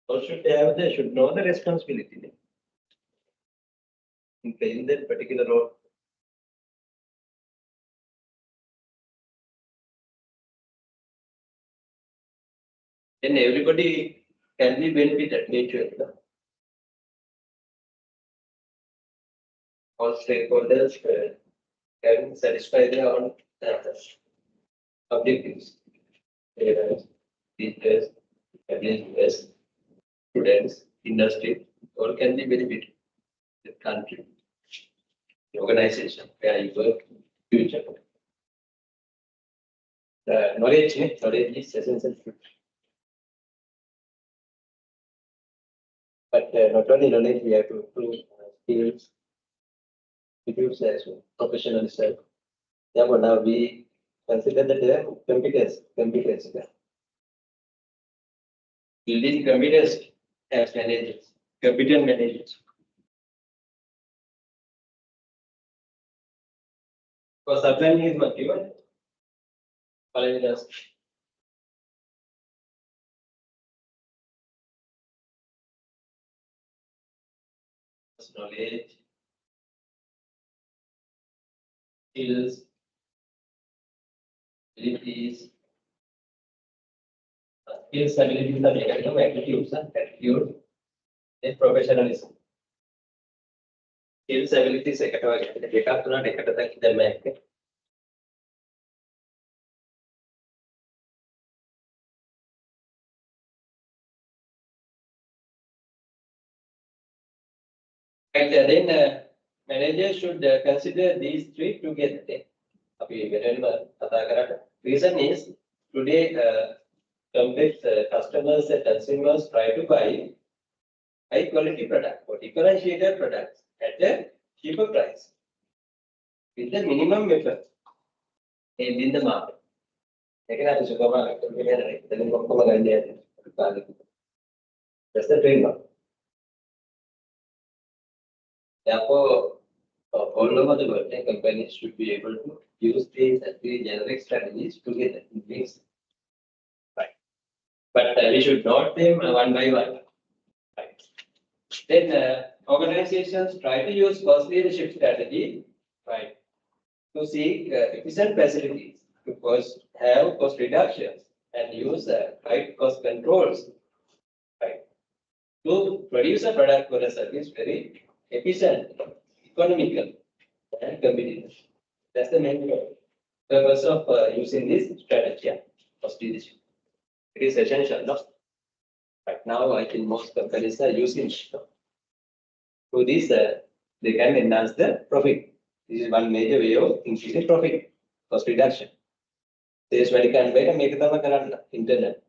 [SPEAKER 1] Or should they should know the responsibility in playing that particular role. Then everybody can be benefited mutually. No? All stakeholders can satisfy their own objectives. Parents, teachers, families, students, industry, all can be benefited. The country, the organization where you work, future. The knowledge is essential. But not only knowledge, we have to improve skills, skills as well, professionalism. Therefore, now we consider the term competence. Building competence as managers, competent managers. For supplying is what given. Following us. Knowledge, skills, abilities, skills, abilities are negative, attitude, and professionalism. Skills, abilities, And then manager should consider these three together. Reason is today complex customers and consumers try to buy high quality product or differentiated products at a cheaper price with the minimum effort in the market. That's the trademark. Therefore, all over the world, companies should be able to use these three generic strategies together in things. Right. But we should note them one by one. Right. Then organizations try to use cost leadership strategy, right, to seek efficient facilities, to have cost reductions and use right cost controls, right, to produce a product or a service very efficient, economical, and competitive. That's the main purpose of using this strategy, cost leadership. It is essential. No? Right now, I think most companies are using it. So this, they can enhance the profit. This is one major way of increasing profit, cost reduction. This is very can make the internet.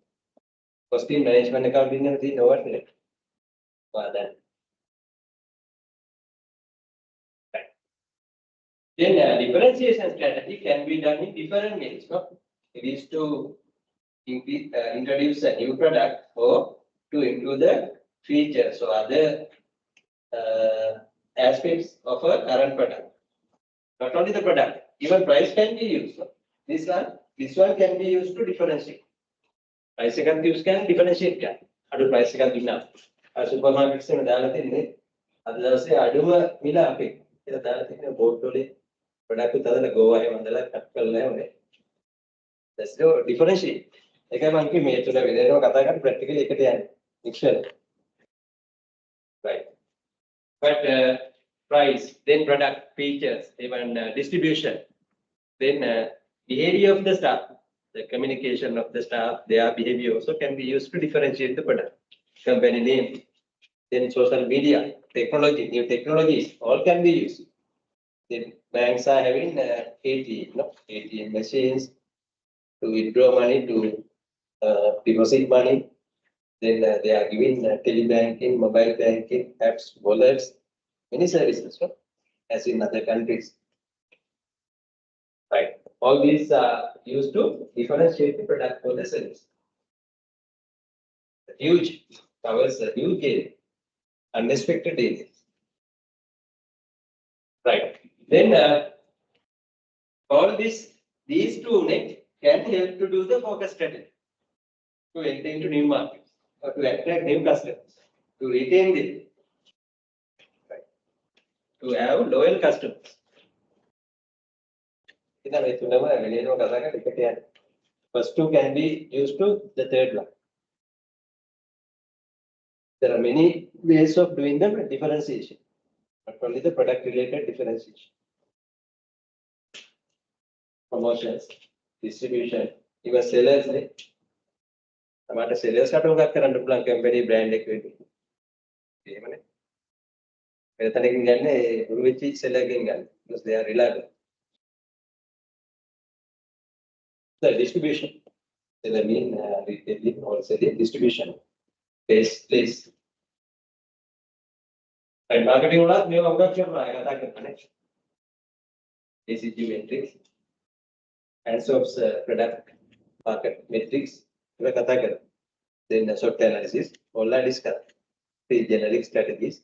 [SPEAKER 1] Cost management account in the over there. Then differentiation strategy can be done in different ways. No? It is to introduce a new product or to improve the features or other aspects of a current product. Not only the product, even price can be used. This one can be used to differentiate. Price can differentiate. How price can be now? Supermarkets in the others say, I do a mila pick. Product go that's no differentiate. Like made to the practically mixture. Right. But price, then product, features, even distribution, then behavior of the staff, the communication of the staff, their behavior also can be used to differentiate the product. Company name, then social media, technology, new technologies, all can be used. Then banks are having ATM machines to withdraw money, to deposit money. Then they are giving telebanking, mobile banking, apps, wallets, many services, no? As in other countries. Right. All these are used to differentiate the product for the service. Huge covers a huge area, unexpected areas. Right. Then all these two can help to do the focus strategy to enter into new markets or to attract new customers, to retain them, right? To have loyal customers. First two can be used to the third one. There are many ways of doing the differentiation, not only the product related differentiation. Promotions, distribution, even sellers. Amata sellers කට උගත් කරන්න පුළුවන් company brand එක වෙන්නේ. එහෙමනේ. මෙතනකින් ගන්න ඒ ගුරු වෙච්ච seller එකෙන් ගන්න. because they are reliable. The distribution. Seller mean retailing, wholesaling, distribution. Place. And marketing උනත් මේව උගත් කරනවා කතා කරන්නේ. ACG metrics. Hands of product market metrics. Then the SWOT analysis, all are discussed. The generic strategies.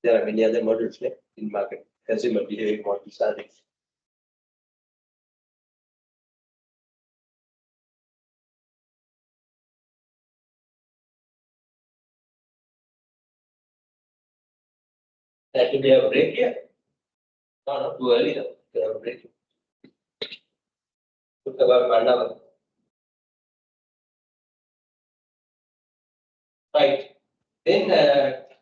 [SPEAKER 1] There are many other models in market. Consumer behavior models are there. That will be a break here. No, not too early now. We have a break. Took about 1 hour. Right. Then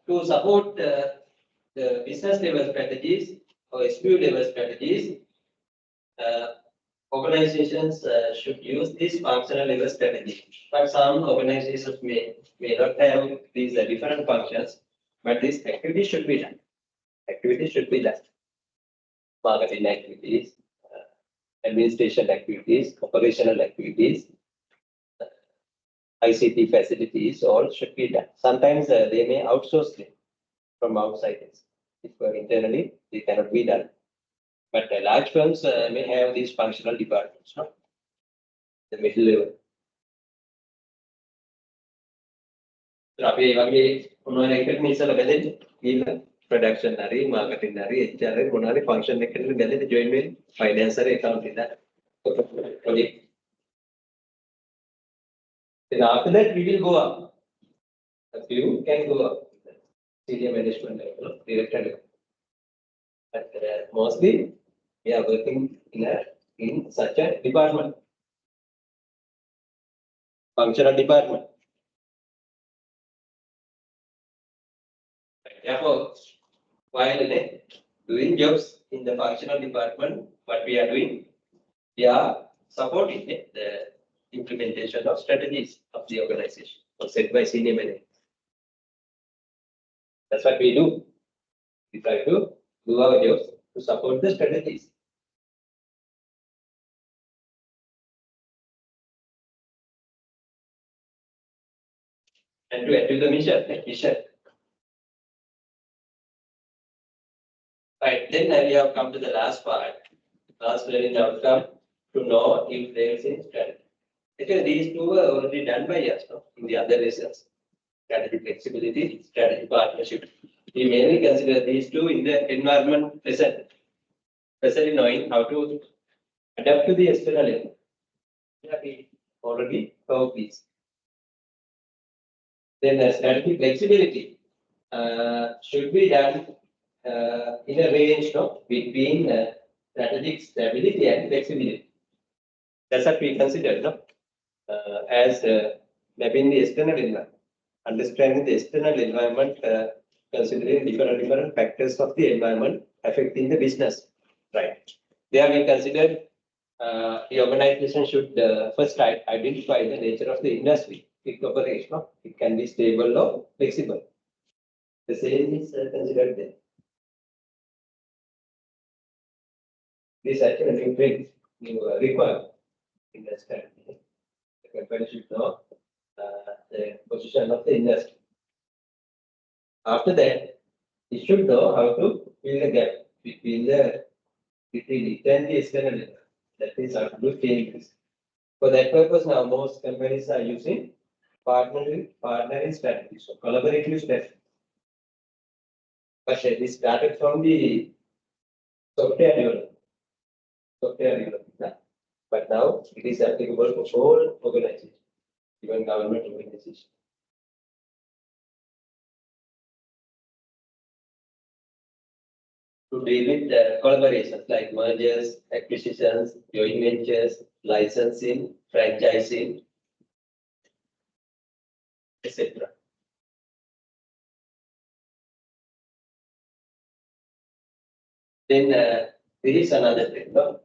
[SPEAKER 1] to support the business level strategies or SBU level strategies, organizations should use this functional level strategy. But some organizations may not have these different functions, but this activity should be done. Marketing activities, administration activities, operational activities, ICT facilities, all should be done. Sometimes they may outsource them from outsiders. If internally, they cannot be done. But large firms may have these functional departments, no? The middle level. Production, marketing, HR, function, join finance, accounting. Then after that, we will go up. A few can go up. Senior management level, director level. But mostly, we are working in such a department. Functional department. Therefore, while doing jobs in the functional department, what we are doing, we are supporting the implementation of strategies of the organization or set by senior management. That's what we do. We try to do our jobs to support the strategies. And to achieve the mission. Right, then we have come to the last part. Last learning outcome to know if there is a strategy. Actually, these two were already done by us, no? In the other lessons. Strategy flexibility, strategy partnership. We mainly consider these two in the environment lesson. Especially knowing how to adapt to the external environment. Yeah, we already covered these. Then the strategy flexibility should be done in a range, no? Between strategic stability and flexibility. That's what we consider, no? As mapping the external environment, understanding the external environment, considering different factors of the environment affecting the business, right? There we consider the organization should first identify the nature of the industry it operates, no? It can be stable or flexible. The same is considered there. This actually require understand. The company should know the position of the industry. After that, it should know how to fill the gap between it and the external demand. That is how to do changes. For that purpose, now most companies are using partnering strategies, so collaborative strategies. But this started from the software development. But now it is applicable for all organizations, even government organizations. To deal with collaborations like mergers, acquisitions, joint ventures, licensing, franchising, etc. Then there is another thing. No?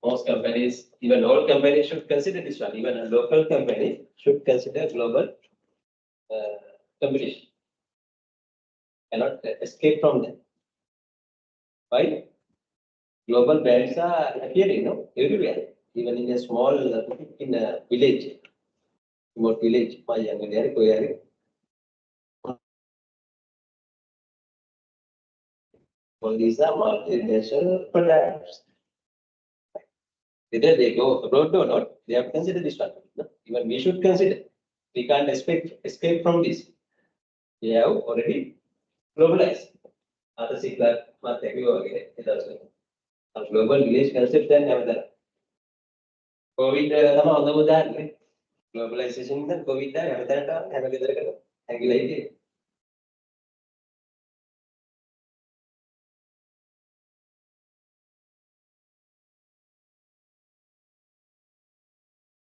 [SPEAKER 1] Most companies, even all companies should consider this one. Even a local company should consider global competition. Cannot escape from them. Why? Global brands are appearing, no, everywhere. Even in a small, in a village, remote village, all these are multinational products. Whether they go abroad or not, they have to consider this one. No? Even we should consider. We can't escape from this. We have already globalized. Other sector, global village concept and have COVID globalization and COVID have a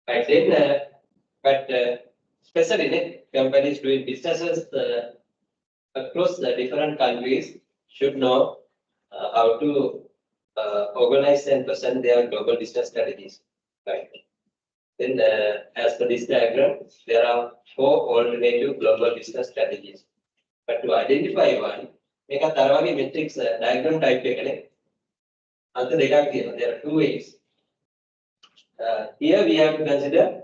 [SPEAKER 1] Right then, especially companies doing businesses across the different countries should know how to organize and present their global business strategies. Right. Then, as per this diagram, there are 4 alternative global business strategies. But to identify one, make a Tarawagi matrix diagram type. There are 2 ways. Here we have to consider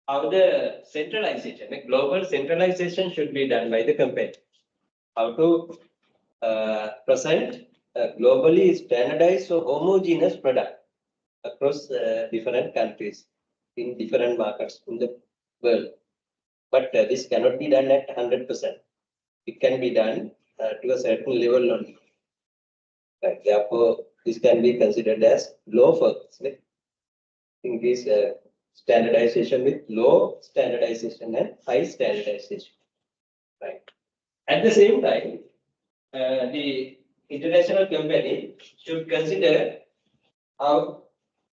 [SPEAKER 1] how the centralization, like global centralization should be done by the company. How to present globally standardized or homogeneous product across different countries in different markets in the world. But this cannot be done at 100%. It can be done to a certain level only. Right. Therefore, this can be considered as low focus. Increase standardization with low standardization and high standardization. Right. At the same time, the international company should consider how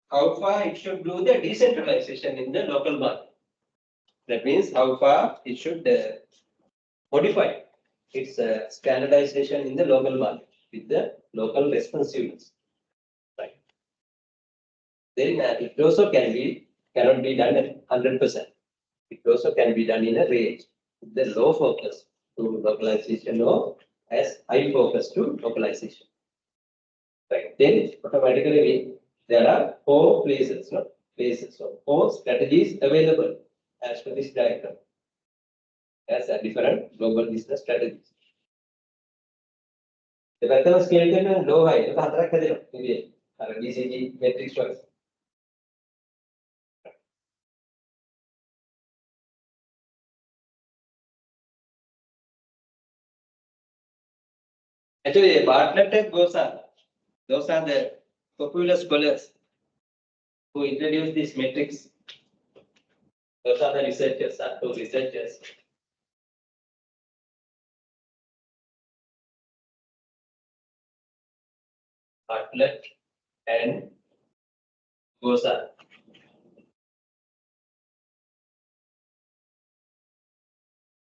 [SPEAKER 1] far it should do the decentralization in the local market. That means how far it should modify its standardization in the local market with the local responsiveness. Right. Then it also cannot be done at 100%. It also can be done in a range. The low focus to localization or as high focus to localization. Right. Then automatically there are 4 places, no? Places or 4 strategies available as per this diagram. As a different global business strategies. The pattern scale can low high. Maybe BCG matrix wise. Actually, Bartlett and Gosa, those are the popular scholars who introduced this matrix. Those are the researchers, two researchers. Bartlett and Gosa.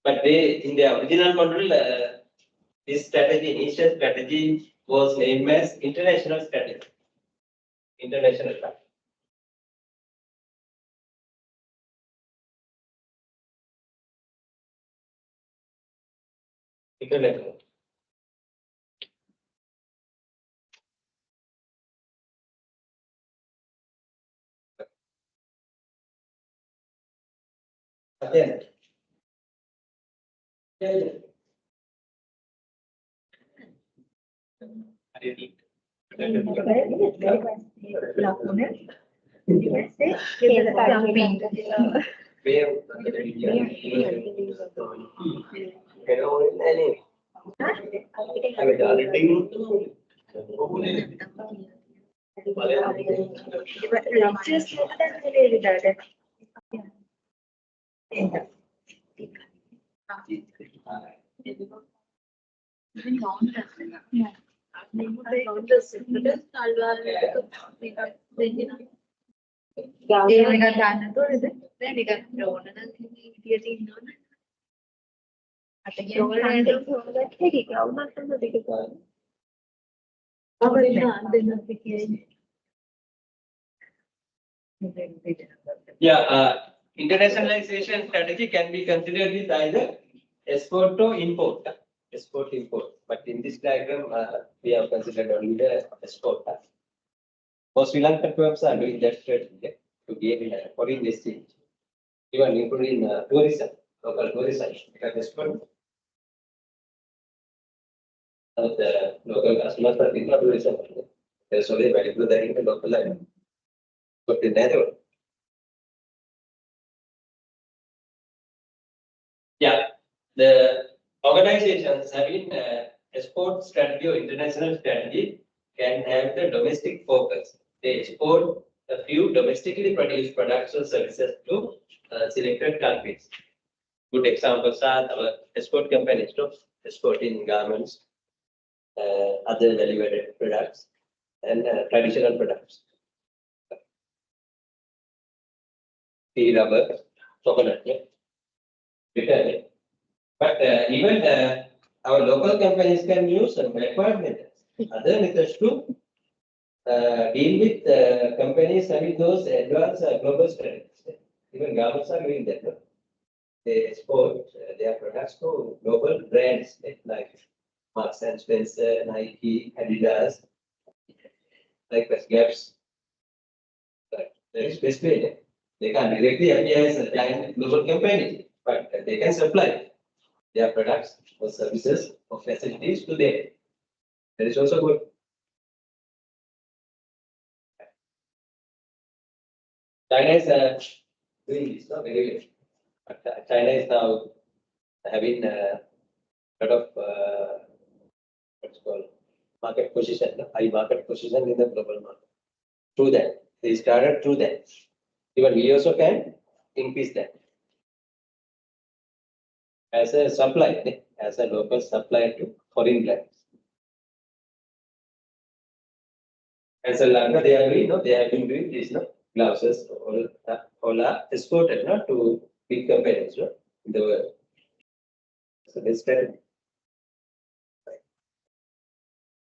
[SPEAKER 1] But they, in their original model, this strategy, initial strategy, was named as international strategy. International strategy. International. Again, Yeah, internationalization strategy can be considered with either export or import. Export, import. But in this diagram, we have considered only the export. Most Sri Lankan firms are doing that strategy to gain foreign exchange, even including tourism, local tourism. Because export of the local customers are in tourism. There's only valuable that in the local life. But in that way. Yeah, the organizations having export strategy or international strategy can have the domestic focus. They export a few domestically produced products or services to selected countries. Good examples are our export companies, exporting garments, other value-added products, and traditional products. Tea, rubber, coconut, return. But even our local companies can use some backward methods, other methods to deal with companies having those advanced global strategies. Even governments are doing that. No? They export their products to global brands like Marks and Spencer, Nike, Adidas, like Gaps. Especially, they can't directly appear as a giant global company, but they can supply their products or services or facilities to them. That is also good. China is doing this, not very well. But China is now having a lot of what's called market position, high market position in the global market. Through that, they started through that. Even we also can increase that. As a supply, as a local supplier to foreign brands. As a Lanka, they are doing, they have been doing this, blouses, all are exported, to big companies, in the world. So this strategy.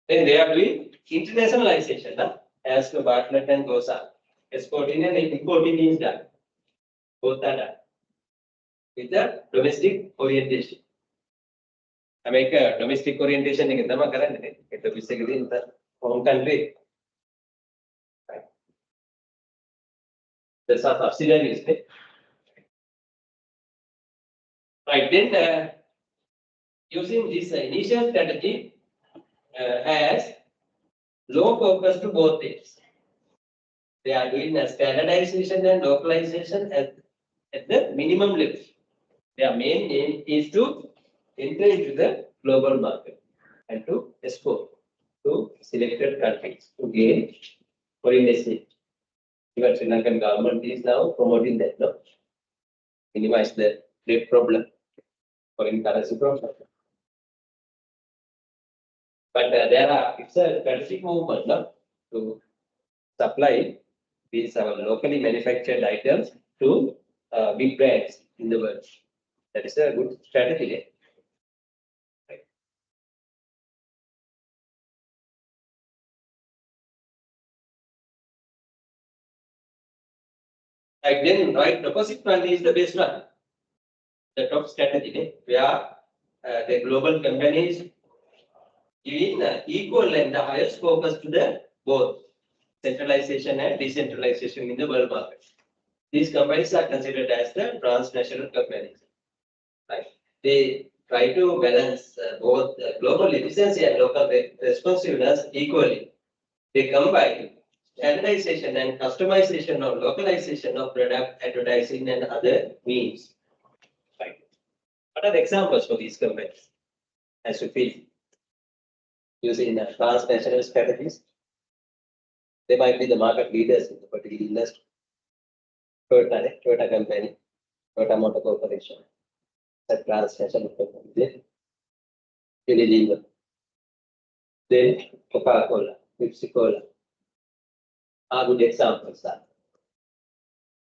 [SPEAKER 1] Then they are doing internationalization, as the Bartlett and Gosa. Exporting and importing is done. Both are done. With the domestic orientation. I make a domestic orientation in the basically in the home country. Right. That's our subsidiaries. Right, then using this initial strategy has low focus to both things. They are doing a standardization and localization at the minimum level. Their main aim is to enter into the global market and to export to selected countries to gain foreign exchange. Even Sri Lankan government is now promoting that, minimize the debt problem, foreign currency problem. But it's a strategic movement, to supply these locally manufactured items to big brands in the world. That is a good strategy. Right. Right, then right opposite one is the best one. The top strategy, where the global companies giving equal and the highest focus to the both centralization and decentralization in the world market. These companies are considered as the transnational companies. Right? They try to balance both global efficiency and local responsiveness equally. They combine standardization and customization or localization of product advertising and other means. Right. What are the examples for these companies? As you feel, using transnational strategies, they might be the market leaders in the particular industry. Toyota company, Toyota Motor Corporation, a transnational company. Unilever, then Coca-Cola, Pepsi-Cola are good examples.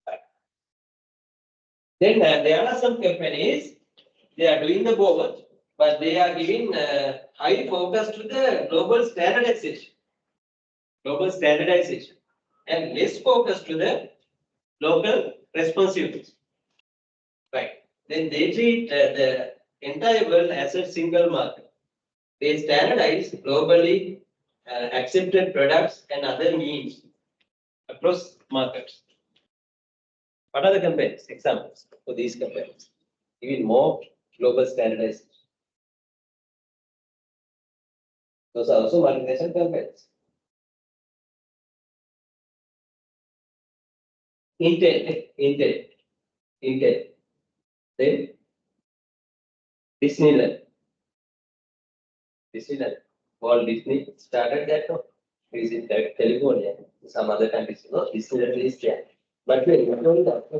[SPEAKER 1] Right. Then there are some companies, they are doing the both, but they are giving high focus to the global standardization, and less focus to the local responsiveness. Right. Then they treat the entire world as a single market. They standardize globally accepted products and other means across markets. What are the companies? Examples for these companies? Even more global standardization. Those are also multinational companies. Intel. Then Disneyland. Walt Disney started that. No? Is in California. Some other countries, Disneyland is there. But when you told that,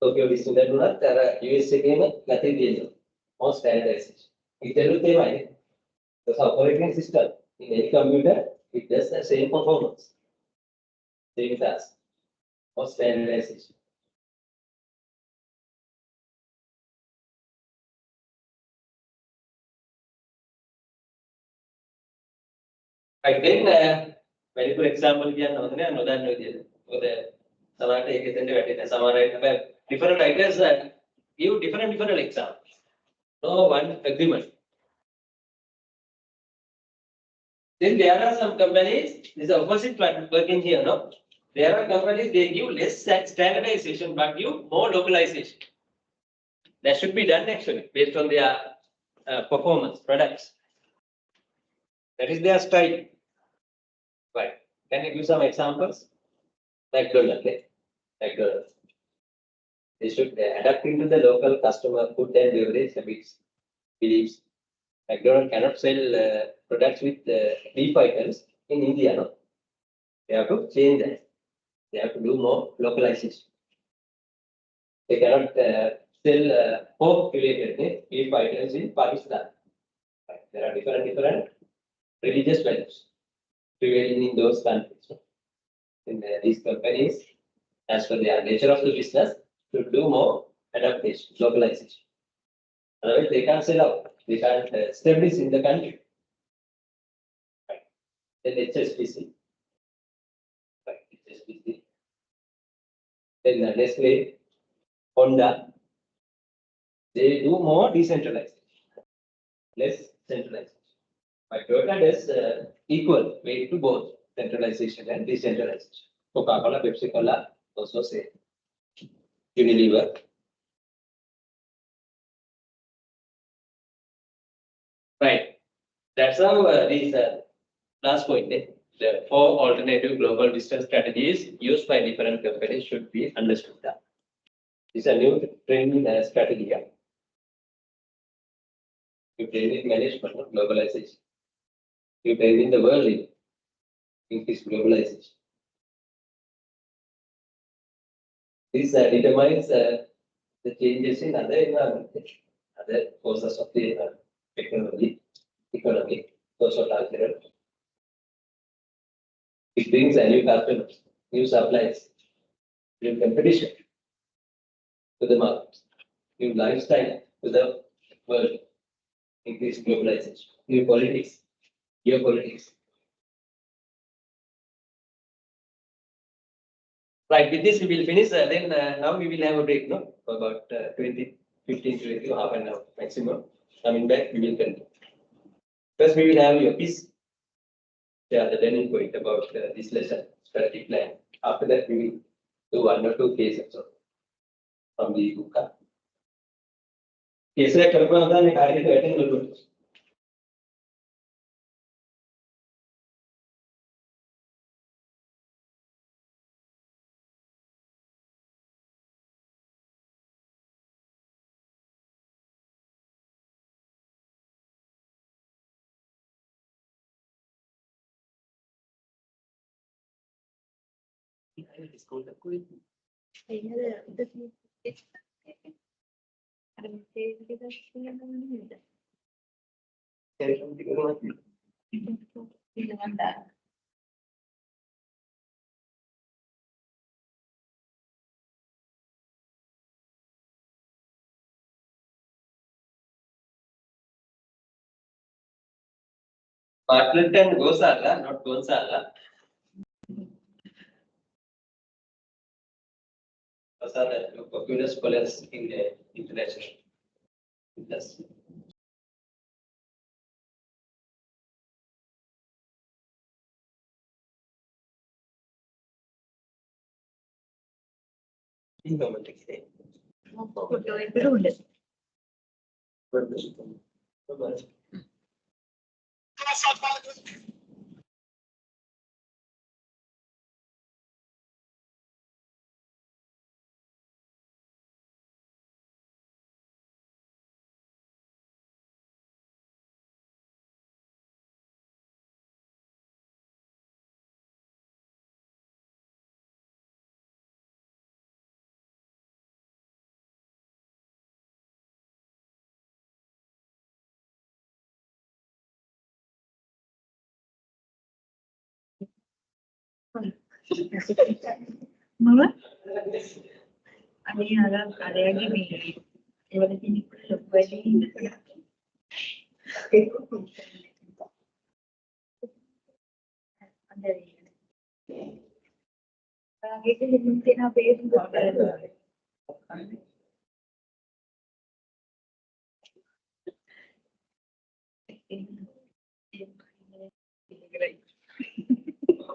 [SPEAKER 1] Tokyo Disneyland, there are US again, nothing more standardization. It tells you the operating system in any computer, it does the same performance, same task, more standardization. Again, very good example here. Different writers give different examples. No one agreement. Then there are some companies, this is the opposite working here, no? There are companies, they give less standardization, but give more localization. That should be done actually, based on their performance, products. That is their style. Right. Can you give some examples? McDonald's. They should adapt into the local customer food and beverage habits, beliefs. McDonald's cannot sell products with beef items in India. No? They have to change that. They have to do more localization. They cannot sell pork related beef items in Pakistan. Right. There are different religious values prevailing in those countries. In these companies, as per the nature of the business, should do more adaptation, localization. Otherwise, they can't sell out. They can't establish in the country. Right. Then HSBC. Right. HSBC. Then Nestle, Honda. They do more decentralization, less centralization. But Toyota does equal weight to both centralization and decentralization. Coca-Cola, Pepsi-Cola also say Unilever. Right. That's how these last point. The 4 alternative global business strategies used by different companies should be understood. This is a new training strategy. You train in management, globalization. You train in the world in increased globalization. This determines the changes in other environment, other forces of the technology, economy, social cultural. It brings new customers, new supplies, new competition to the market, new lifestyle to the world, increased globalization, new politics, geopolitics. Right, with this we will finish. Then now we will have a break, no? For about 15 to 20, half an hour maximum. Coming back, we will continue. First, we will have your piece. Yeah, the turning point about this lesson, strategy plan. After that, we will do 1 or 2 cases from the book. Kesare करपा होता ने कार्य तो attend कर लो school का कोई Bartlett Gosala, not Gonzala. Gosala, popular scholars in the international. Yes.
[SPEAKER 4] Mama? Ani ada lagi nih. Yang ini wedding. Ada ini. Itu mungkin apa itu?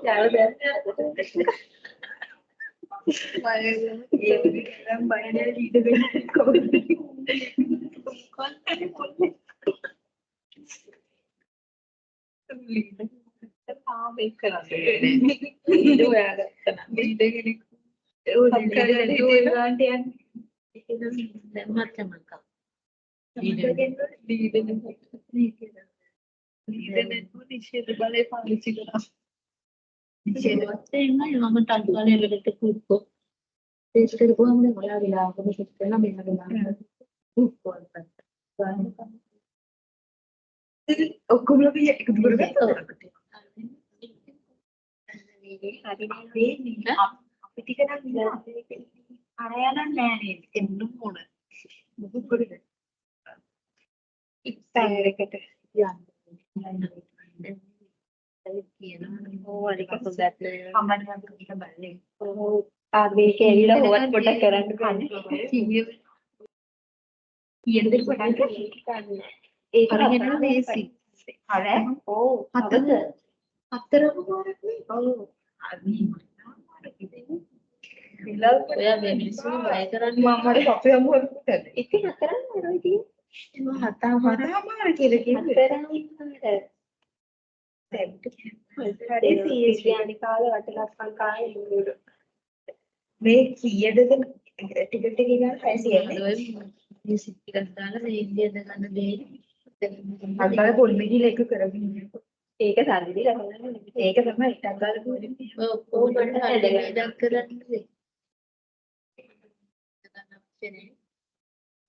[SPEAKER 4] Jangan bayarnya di Aku belum bisa ikut berbetul. Hari ini, apa tiga nak bilang? Arayanan nani, enam mana? Bukan berbetul. Iksan dekat. Ya. Oh, ada kesudat. Aman yang kita balik. Oh, adik kira buat produk kerana kan. Iya, dari produk kan. Orang yang basic. Ada? Oh, ada. Ada apa orang ni? Oh, abi mana kita ni? Bila saya bebisu, saya kan mama ada apa yang mau kita? Itu nak kerana orang ini. Cuma hata mana kira-kira. Ada. Hari CSV ani kala වටලක්කම් කාලේ ඉන්නු මේ කීයදද ටික ටික ගන්න price කියන්නේ මේ සිත්තිකක් දාලා මේ ඉන්දියද ගන්න දෙයි අන්තර පොල්මිඩිල එක කරගෙන ඒක සල්ලි දීලා බලන්න ඒක තමයි ටක් ගාලා පොල්මිඩිල ඔව් මට හරියට ඉඩක් කරන්නේ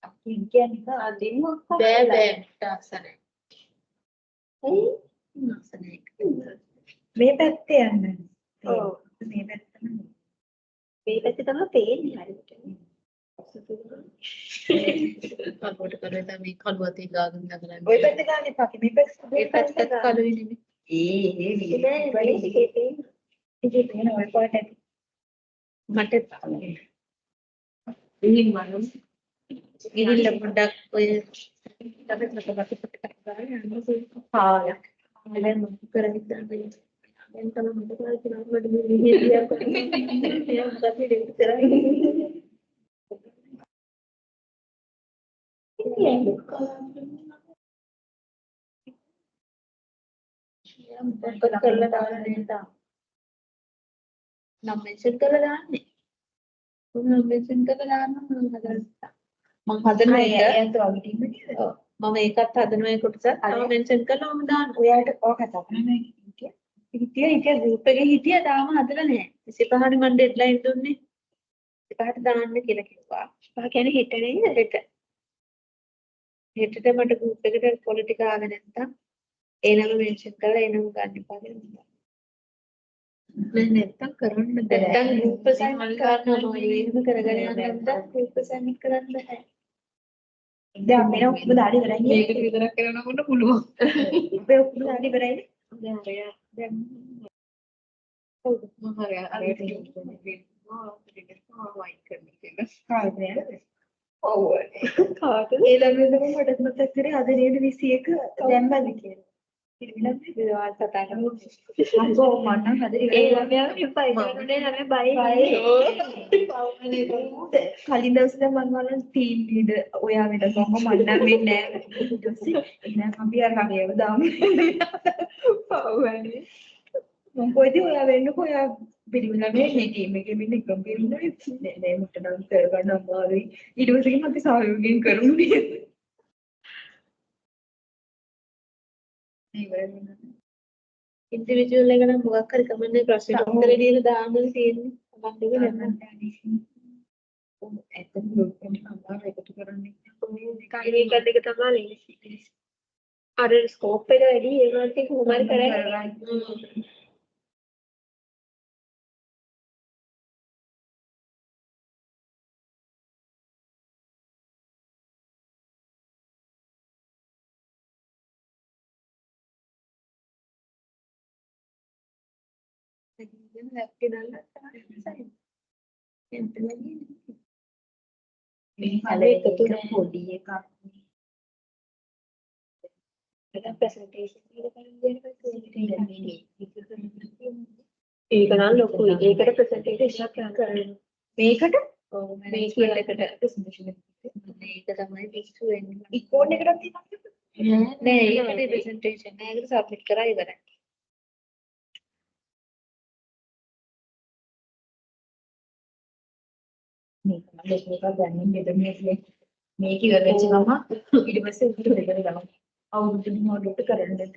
[SPEAKER 4] අපි කියන්නේ අදින්ම බෑ ටාසනේ මේ පැත්තේ යන්න. ඔව් මේ පැත්තම. මේ පැත්තේ තමයි පේන්නේ හරියට. කල්පොට කරලා තමයි කළුවතේ ගාගෙන නගලන්නේ. ඔය පැත්තේ ගානේ පාකේ මේ පැත්තේ කළුවේ නෙමෙයි. ඒ වැඩි ඉකේ ඉකේ තේන ඔය පාට ඇති. මට තමයි. ඉතින් මම ගිහිල්ලා පොඩ්ඩක් ඔය තමයි මට පොඩ්ඩක් ගන්න ආ Kalian membuka kita dan kalau membuka kita berdiri dia tapi dia cerah කරලා දාලා නේද? නම් මෙන්ෂන් කරලා දාන්නේ. මම මෙන්ෂන් කරලා දාන්න මම හදලා. මම හදන එක ඒත් වගේ ටීම් එකේ. ඔව්. මම ඒකත් හදන මේ කොටසත් මම මෙන්ෂන් කරලා මම දාන්න. ඔයාට ඔය කතා කරන්නේ හිටිය ගෲප් එකේ හිටිය තාම හදලා නැහැ. 25 මම ඩෙඩ්ලයින් දුන්නේ. 25ට දාන්න කියලා කිව්වා. 25 කියන්නේ හෙට නේද? හෙට. හෙටට මට ගෲප් එකට පොලිටික ආවේ නැත්තම් එනම මෙන්ෂන් කරලා එනම ගන්න එපා කියලා. නෑ නැත්තම් කරන්න බෑ. නැත්තම් ගෲප් අසයින්මන්ට් කරන්න ඕනේ. එහෙම කරගෙන යන්න නැත්තම් ගෲප් අසයින්මන්ට් කරන්න බෑ. දැන් අපේ ඔක්කොම දාලා ඉවරයි. මේක විතරක් කරනකොට පුළුවන්. අපේ ඔක්කොම දාලා ඉවරයිනේ. දැන් ඔව් මම හරියට වයින් කරන්න කියලා. කාර්යය. ඔව්. කාටද? ඒ ළඟදම මට මතක් කරේ අද නේද 21 දැම්මද කියලා. පිළිවිලක් කතා කරමු. අම්බෝ මන්නම් හදේ ඒ ළමයා ඉපයි නෝනේ ළමයා බයි. කලින් දවසේ මම වල ටීම් ලීඩර් ඔයා වෙන කොහොම මන්නම් වෙන්නේ නැහැ. ඊට පස්සේ එහෙනම් අපි අර ළමයාව දාමු. පව්වනේ. මම කොයිද ඔයා වෙන්නකෝ ඔයා පිළිවිලක් මේ ටීම් එකේ ඉන්න එකම පිළිවිලක් නෑ මට නම් කරගන්න අමාරුයි. ඊට පස්සේ අපි සහයෝගයෙන් කරමු නේද? ඉන්ඩිවිජුවල් එක නම් මොකක් හරි කමන්නේ ප්‍රශ්න උත්තරේ දීලා දාන්න තියෙන්නේ. මම දෙක නැත්නම් ඇත්තටම ගෲප් එකේ අමාරු එකතු කරන්නේ. ඒක දෙක තමයි ලේසි. අර ස්කෝප් එක වැඩි ඒකට කොහොම හරි කරන්නේ. මේ එකතු පොඩි එකක්. ඒක ප්‍රසන්ටේෂන් ඒක නම් ලොකුයි. ඒකට ප්‍රසන්ටේෂන් එකක් කරන්න. මේකට? ඔව් මේකට ප්‍රසන්ටේෂන් එකක්. මේක තමයි පිස්සු වෙන්නේ. ඉකෝන් එකටත් තියෙනවා. නෑ ඒකට ප්‍රසන්ටේෂන් නෑ. ඒකට සබ්මිට් කරා ඉවරයි. මේක ගන්න බෙදන්නේ මේක ඉවර වෙච්ච ගම ඊට පස්සේ උඩට දෙකට ගමු. අවුරුදු මොඩට කරන්න දෙන්න.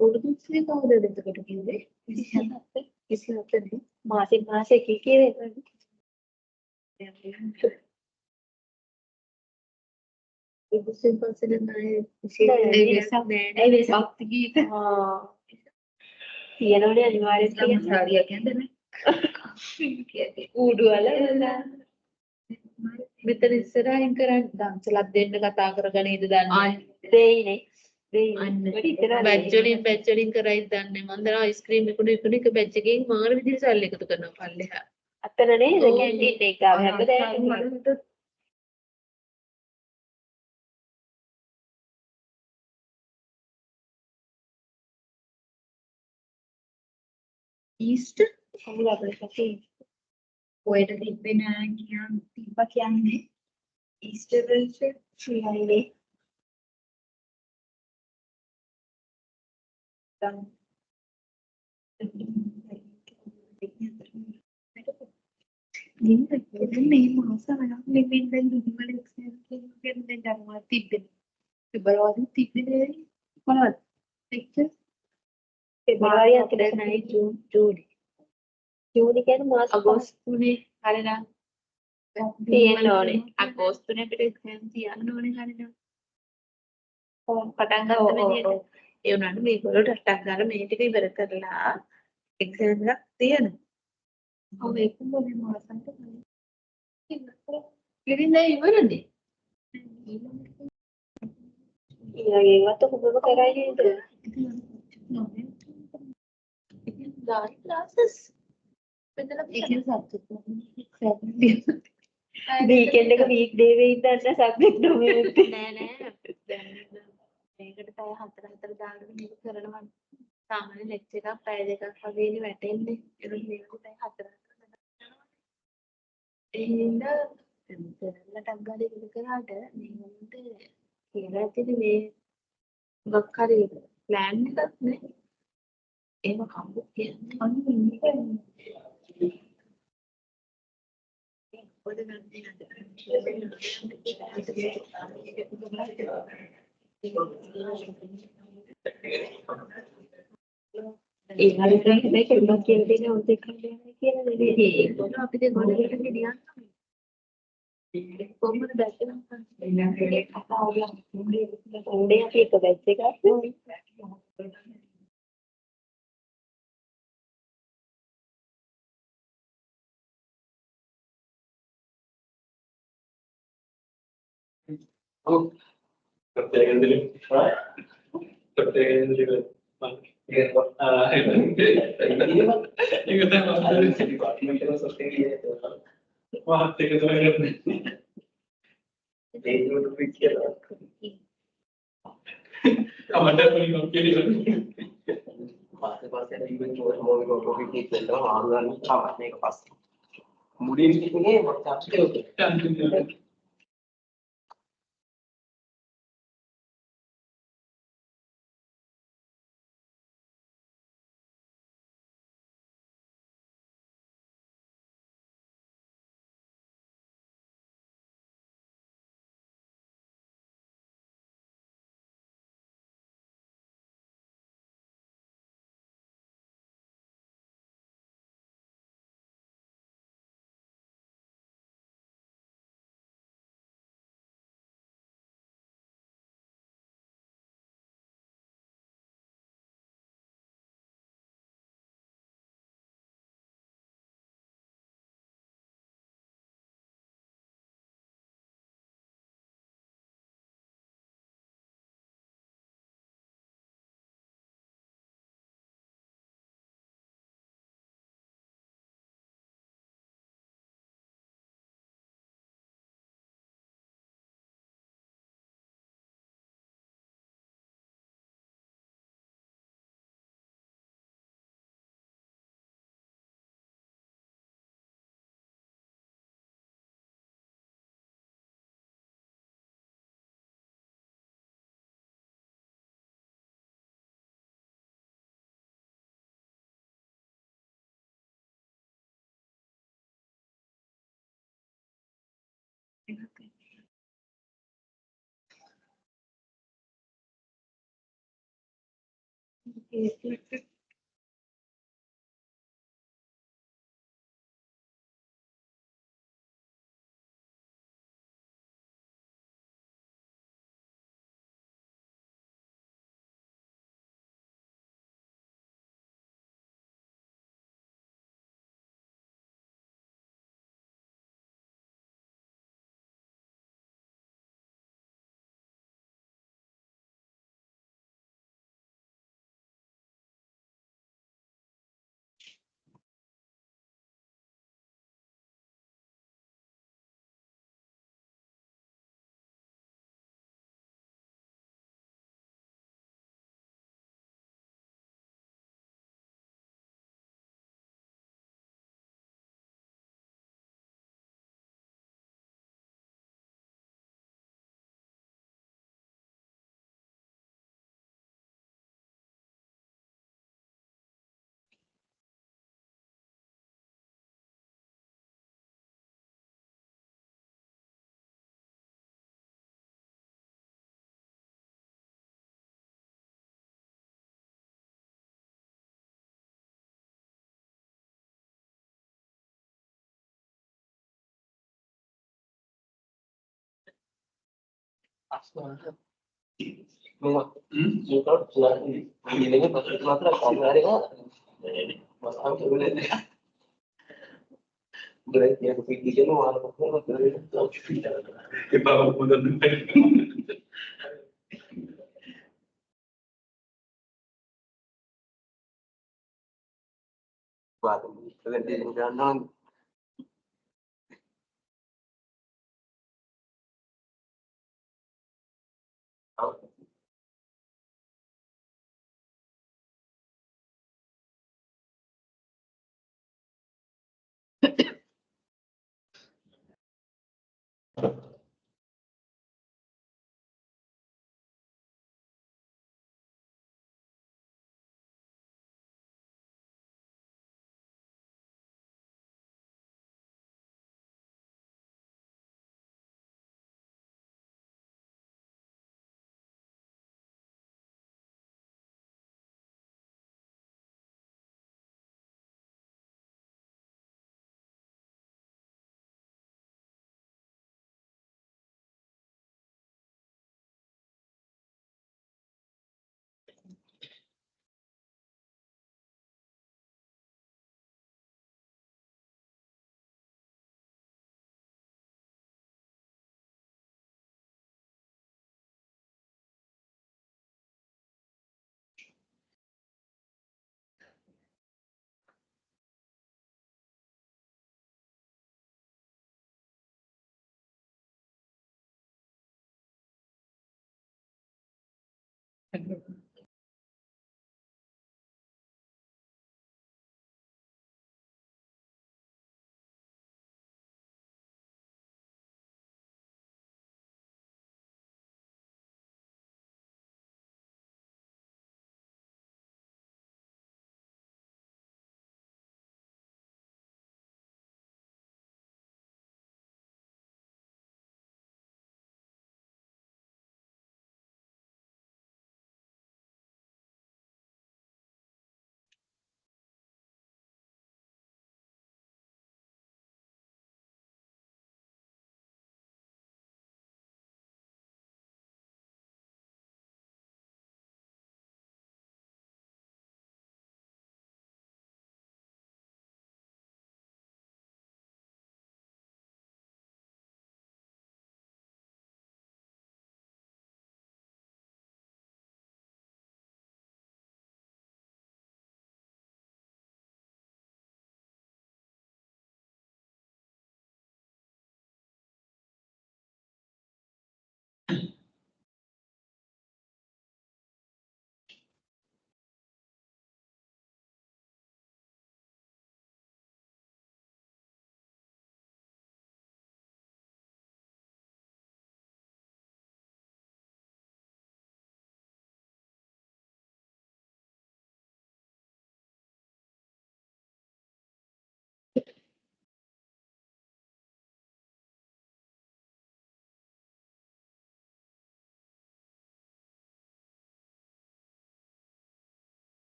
[SPEAKER 4] උඩුසේ කවුද දෙකට කිව්වේ? 27 නේ. මාසේ කී කියන්නේ? උඩුසේ පස්සේ නෑ ඒ වෙසක් ගීත. තියනෝනේ අනිවාර්යයෙන් කියන්නේ හරිය කියන්නේ ඌඩු වල මෙතන ඉස්සරහින් කරන් දන්සලක් දෙන්න කතා කරගෙන ඉඳ දන්නේ දෙයිනේ බැච් වලින් කරයිද දන්නේ මම දැන් අයිස්ක්‍රීම් එක බැච් එකකින් මාර විදිහට සල්ලි එකතු කරනවා පල්ලෙහා අතන නේද කැන්ටින් එක ගාව හැමදාම ඊස්ට් කවුරු අපිට කටේ ඔයට තිබ්බේ නෑ තිබ්බා කියන්නේ ඊස්ට් වලට ශ්‍රීලංකාවේ මේ මාස වලක් නෙමෙයි දැන් දුන්නල එක්සෑම් කියන දැන් ගන්නවා තිබ්බේ පෙබරවාරි තිබ්බේ මොනවද පික්චර් පෙබරවාරි අතේ නයි ජූනි කියන්නේ මාස අගෝස්තුනේ හරිනම් තියෙන්න ඕනේ අගෝස්තුනේ අපිට එක්සෑම් තියන්න ඕනේ හරිනම් ඔව් පටන් ගන්න විදියට ඒ උනාට මේගොල්ලෝ ටට්ටක් ගාලා මේ ටික ඉවර කරලා එක්සෑම් එකක් තියනවා ඔව් ඒක මොනේ මාසන්ට ඉතින් ඉවරනේ ඊළඟේවත් කොහොමද කරන්නේ නේද දායි ක්ලාසස් මෙතන එකේ සබ්ජෙක්ට් වීකෙන්ඩ් එක වීක් ඩේ වෙ ඉඳන් සබ්ජෙක්ට් නෑ දැන් මේකට පැය 4 දාගෙන මේක කරනවා සාමාන්‍ය ලෙක්චර් එකක් පැය 2ක් වගේනේ වැටෙන්නේ ඒක මේකට පැය 4 එහෙනම් දෙන්නටක් ගාලේ ඉඳ කරාට මේ වුන්ට කියලා තියෙන මේ මොකක් හරි ප්ලෑන් එකක් නේ. ඒව කවුද කියන්නේ? අන්න පොඩි ඒ හරියට මේක ඉන්න කියලා දෙන උන් දෙක කියලා නෙවෙයි. ඒක අපිට ගොඩකට ගෙනියන්න. කොහොමද දැක්කම එන්නේ කතාව උන්නේ අපි එක බැච් එකක්
[SPEAKER 2] പ്രത്യേക എന്തെങ്കിലും പ്രത്യേക എന്തെങ്കിലും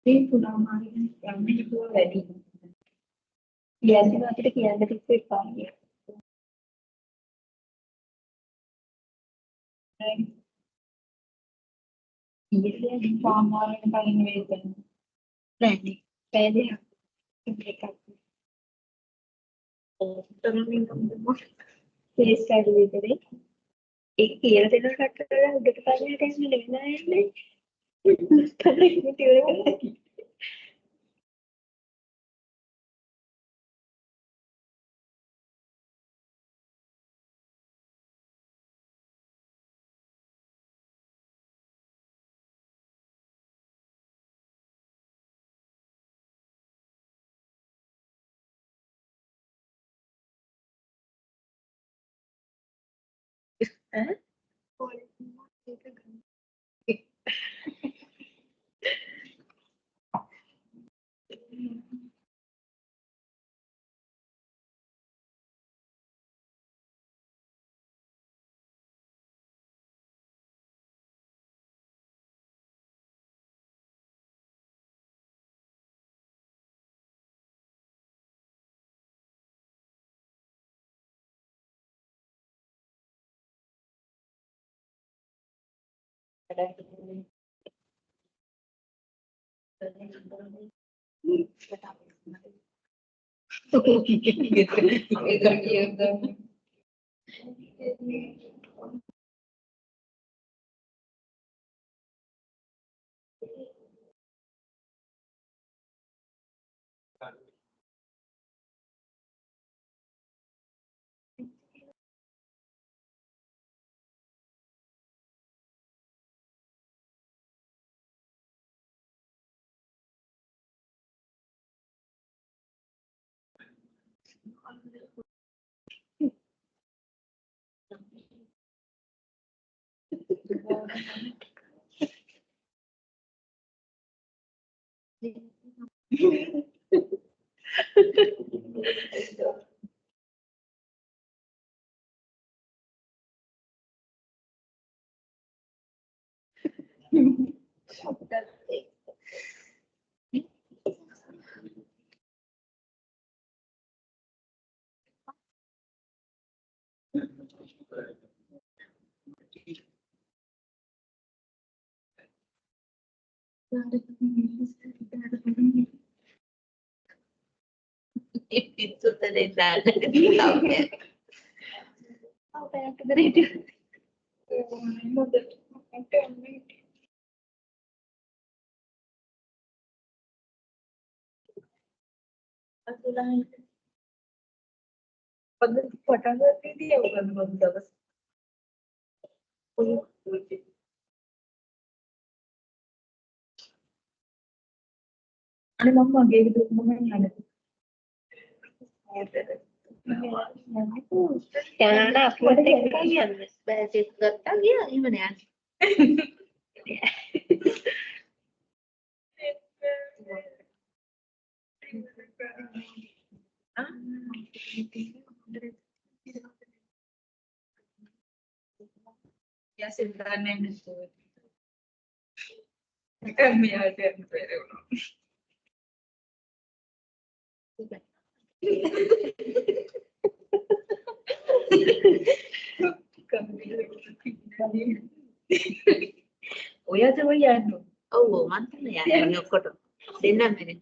[SPEAKER 4] මේ පුරාමාර්ගයෙන් යන්නේ දුර වැඩි. කියන්නේ අපිට කියන්න තිබ්බ එපා කියලා. ඊයේ පුරාමාර්ගයෙන් පයින් වේදන. නැන්නේ. පැහැදිලි. එකක්. ඔතනින් ගමු. කේස් ස්ටඩි විතරේ. ඒක කියලා දෙන කට්ටට උඩට පල්ලෙහාට එන්න නෙවෙයි. තමයි ඉතින් It's the that. Oh, back to the radio. आणि मग मागे त्याला आपण बॅचेस करता घ्या म्हणे या सिद्धांत मी Oyaजवळ या हो म्हणतो ना या कोट देना मेरे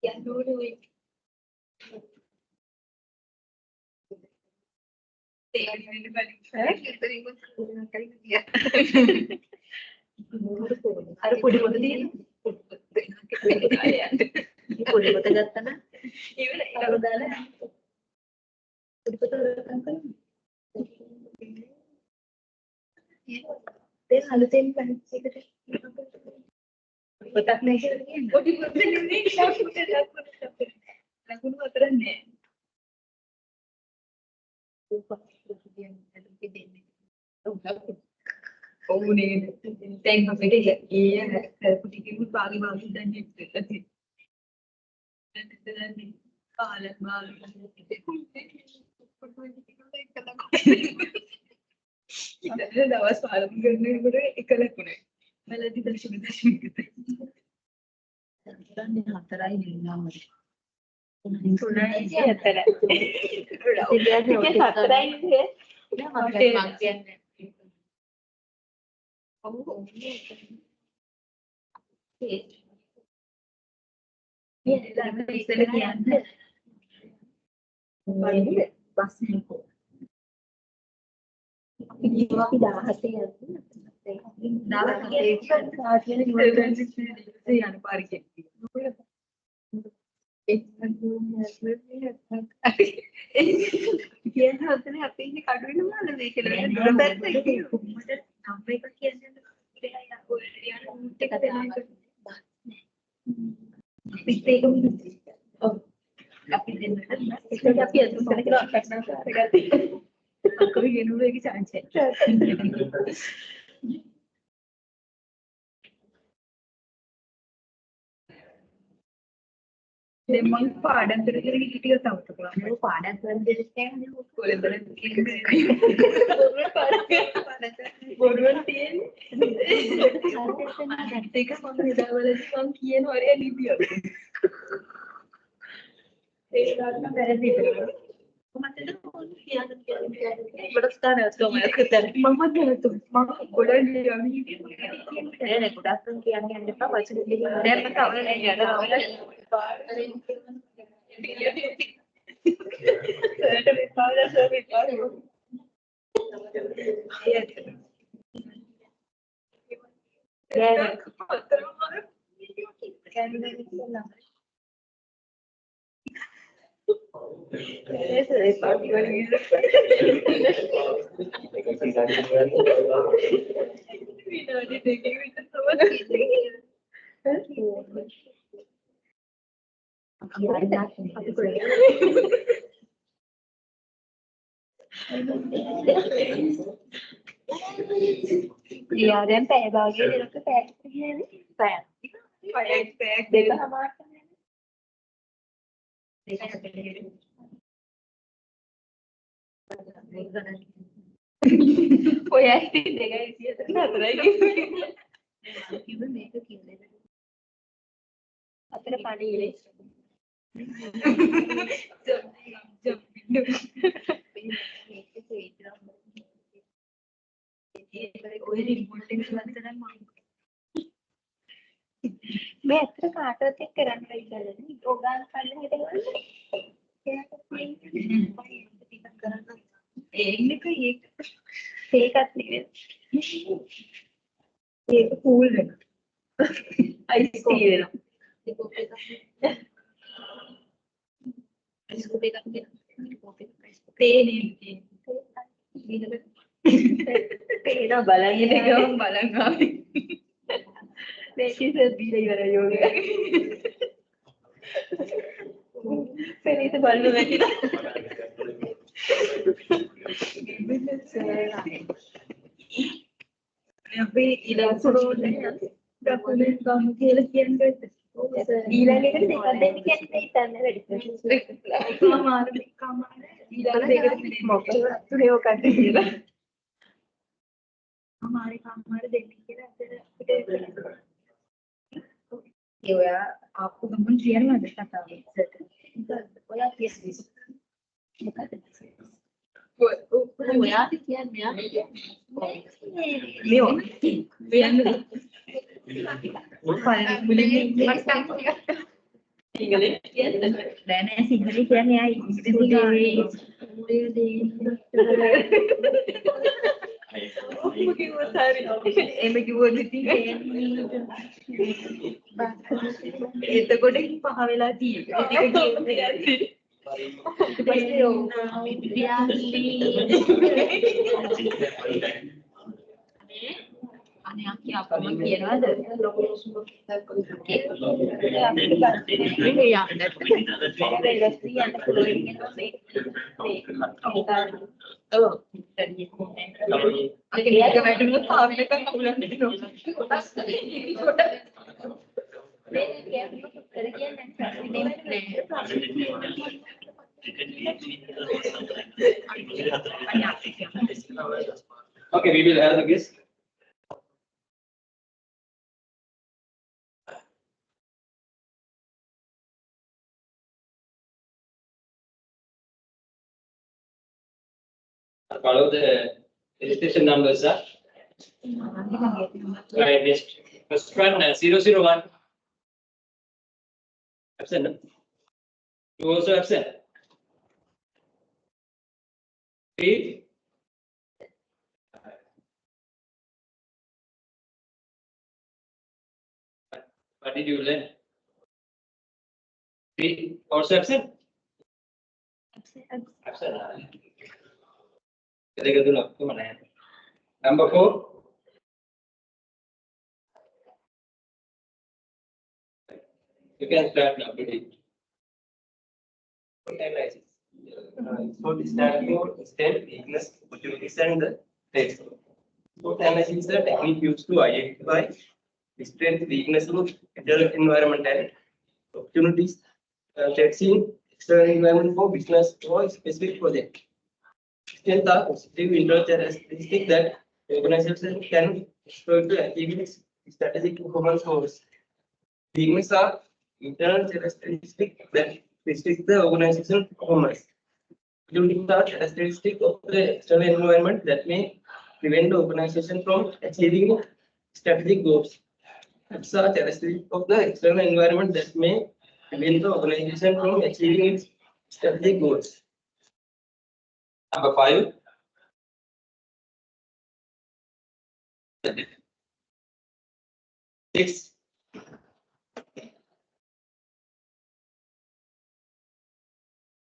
[SPEAKER 4] या नोड होई ते आणि बाली तरी पण काही नाही अरे पुढे बोलते पुढे बोलत जाताना ते झालं ते बागी बागी दवास पालन करणे एकाला पुणे मला ती दर्शन मग पाड्यांकडे किती होता होतं पाड्यांपर्यंत But stand as long as I could Mama to Mama couldn't hear me. Then I could ask them to and the power to them cover Yeah, then pay about it. I expect they come out. ඔය acting දෙකයි 104යි. කිව්ව මේක කිව්වේ. අතර පණීලේ. ඔය remote එක ගත්තා නම් මේ අතර කාටවත් එක්ක කරන්න බැරි කියලා ඕගාන කල්ල හිටගන්න. ඒකත් නෙවෙයි. ඒක කූල් වෙන. අයිස් කී වෙනවා. අයිස් කෝප් එකක් දෙනවා. තේනේ. තේන බලන්නේ ගම බලන් ආවේ. මේක ඉතින් බීලා ඉවරයි යෝගය. පෙරිත බලන්න වැටිලා. අපි ඊළඟට ડોක්યુමන්ට් ගන්න කියලා කියන්නේ. ඊළඟට දෙකක් දෙන්න කියන්නේ ඉතින් වැඩි. කාමාර ඊළඟ දෙකට මොකද තුනේ ඔකට කියලා. हमारे हमारे देखने के लिए ये आपको कंपनी क्लियर में देखना था वो यार केस दिस वो यार क्या मैं वो फाइनल मुझे सिंगल मैंने सिंगल क्या मैं आई එතකොට පහ වෙලා තියෙන්නේ. අනේ අක්කි අපම කියනවාද?
[SPEAKER 1] Okay, we will have the guest. Follow the registration numbers, sir. Right, yes. First one, 001. Absent. You also absent. 3. What did you learn? 3. Also absent? Absent. Number 4. You can start now. Analysis. So this stands for strength, weakness, opportunities, and the threats. So analysis is the technique used to identify the strength, weakness, internal environment, and opportunities, threats in external environment for business or specific project. Strength are positive internal characteristics that the organization can exploit to achieve its strategic performance goals. Weakness are internal characteristics that restrict the organization performance. Building are characteristic of the external environment that may prevent the organization from achieving strategic goals. That's a characteristic of the external environment that may prevent the organization from achieving its strategic goals. Number 5. Six.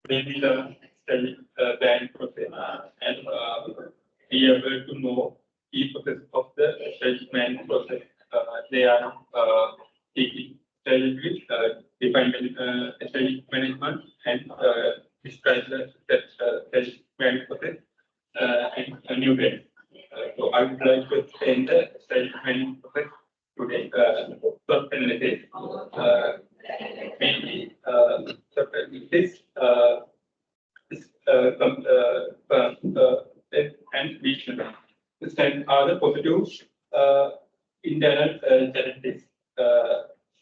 [SPEAKER 6] Maybe the study planning process and be able to know key process of the study planning process. They are taking strategy, defining study management and describe the study planning process in a new way. So I would like to explain the study planning process today. First analysis. Mainly and weakness. This time are the positive internal challenges.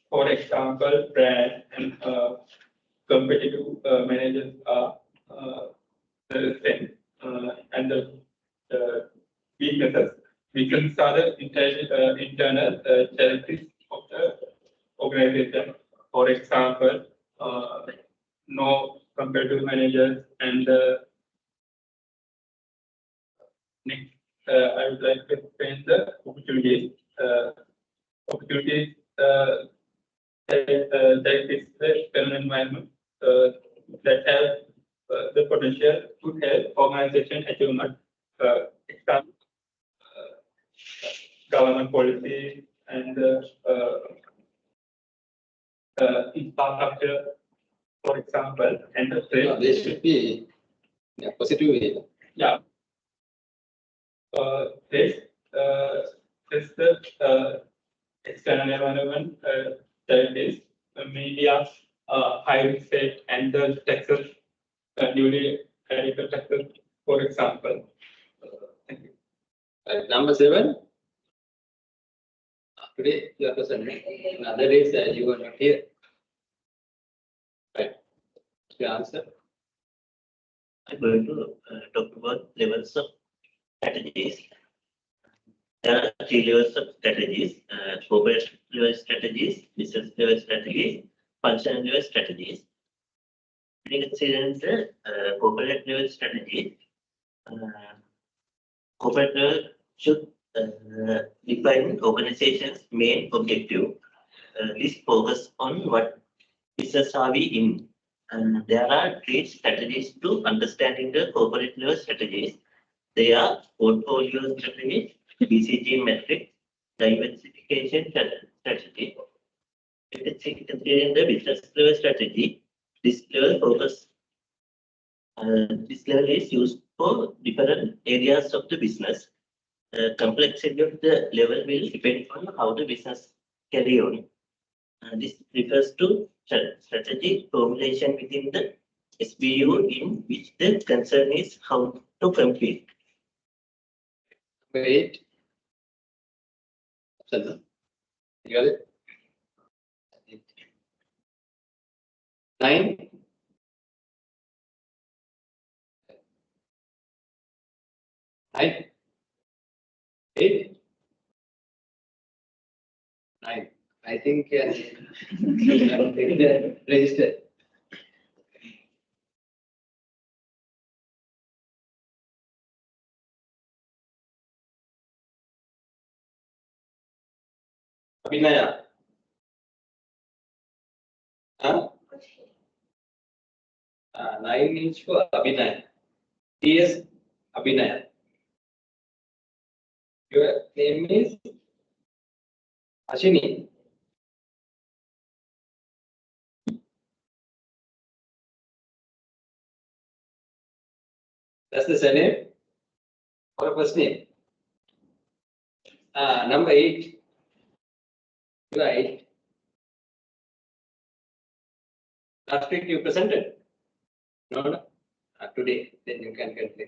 [SPEAKER 6] For example, brand and competitive managers are the same. And the weaknesses. Weaknesses are the internal challenges of the organization. For example, no competitive managers and next, I would like to explain the opportunities. Opportunities that is the external environment that have the potential to help organization achievement. Example, government policy and infrastructure, for example, and the trade.
[SPEAKER 1] They should be in a positive way.
[SPEAKER 6] Yeah. This is the external environment that is media, high state and the taxes, newly added taxes, for example. Thank you.
[SPEAKER 1] Number 7. Today you are present. In other days you are not here. Right. The answer.
[SPEAKER 7] I'm going to talk about levels of strategies. There are 3 levels of strategies: corporate level strategies, business level strategies, functional level strategies. We consider the corporate level strategy. Corporate level should define organization's main objective. This focus on what business are we in. There are 3 strategies to understanding the corporate level strategies. They are portfolio strategy, BCG metric, diversification strategy. Considering the business level strategy, this level focus. This level is used for different areas of the business. Complexity of the level will depend on how the business carry on. This refers to strategy formulation within the SBU in which the concern is how to compete.
[SPEAKER 1] Number 8. You got it? 9. 9. 8. 9. I think I don't think they registered. Abhinaya. Huh? 9 is for Abhinaya. T.S. Abhinaya. Your name is Ashini. That's the surname or first name. Number 8. Right. Last week you presented. No. Today, then you can continue.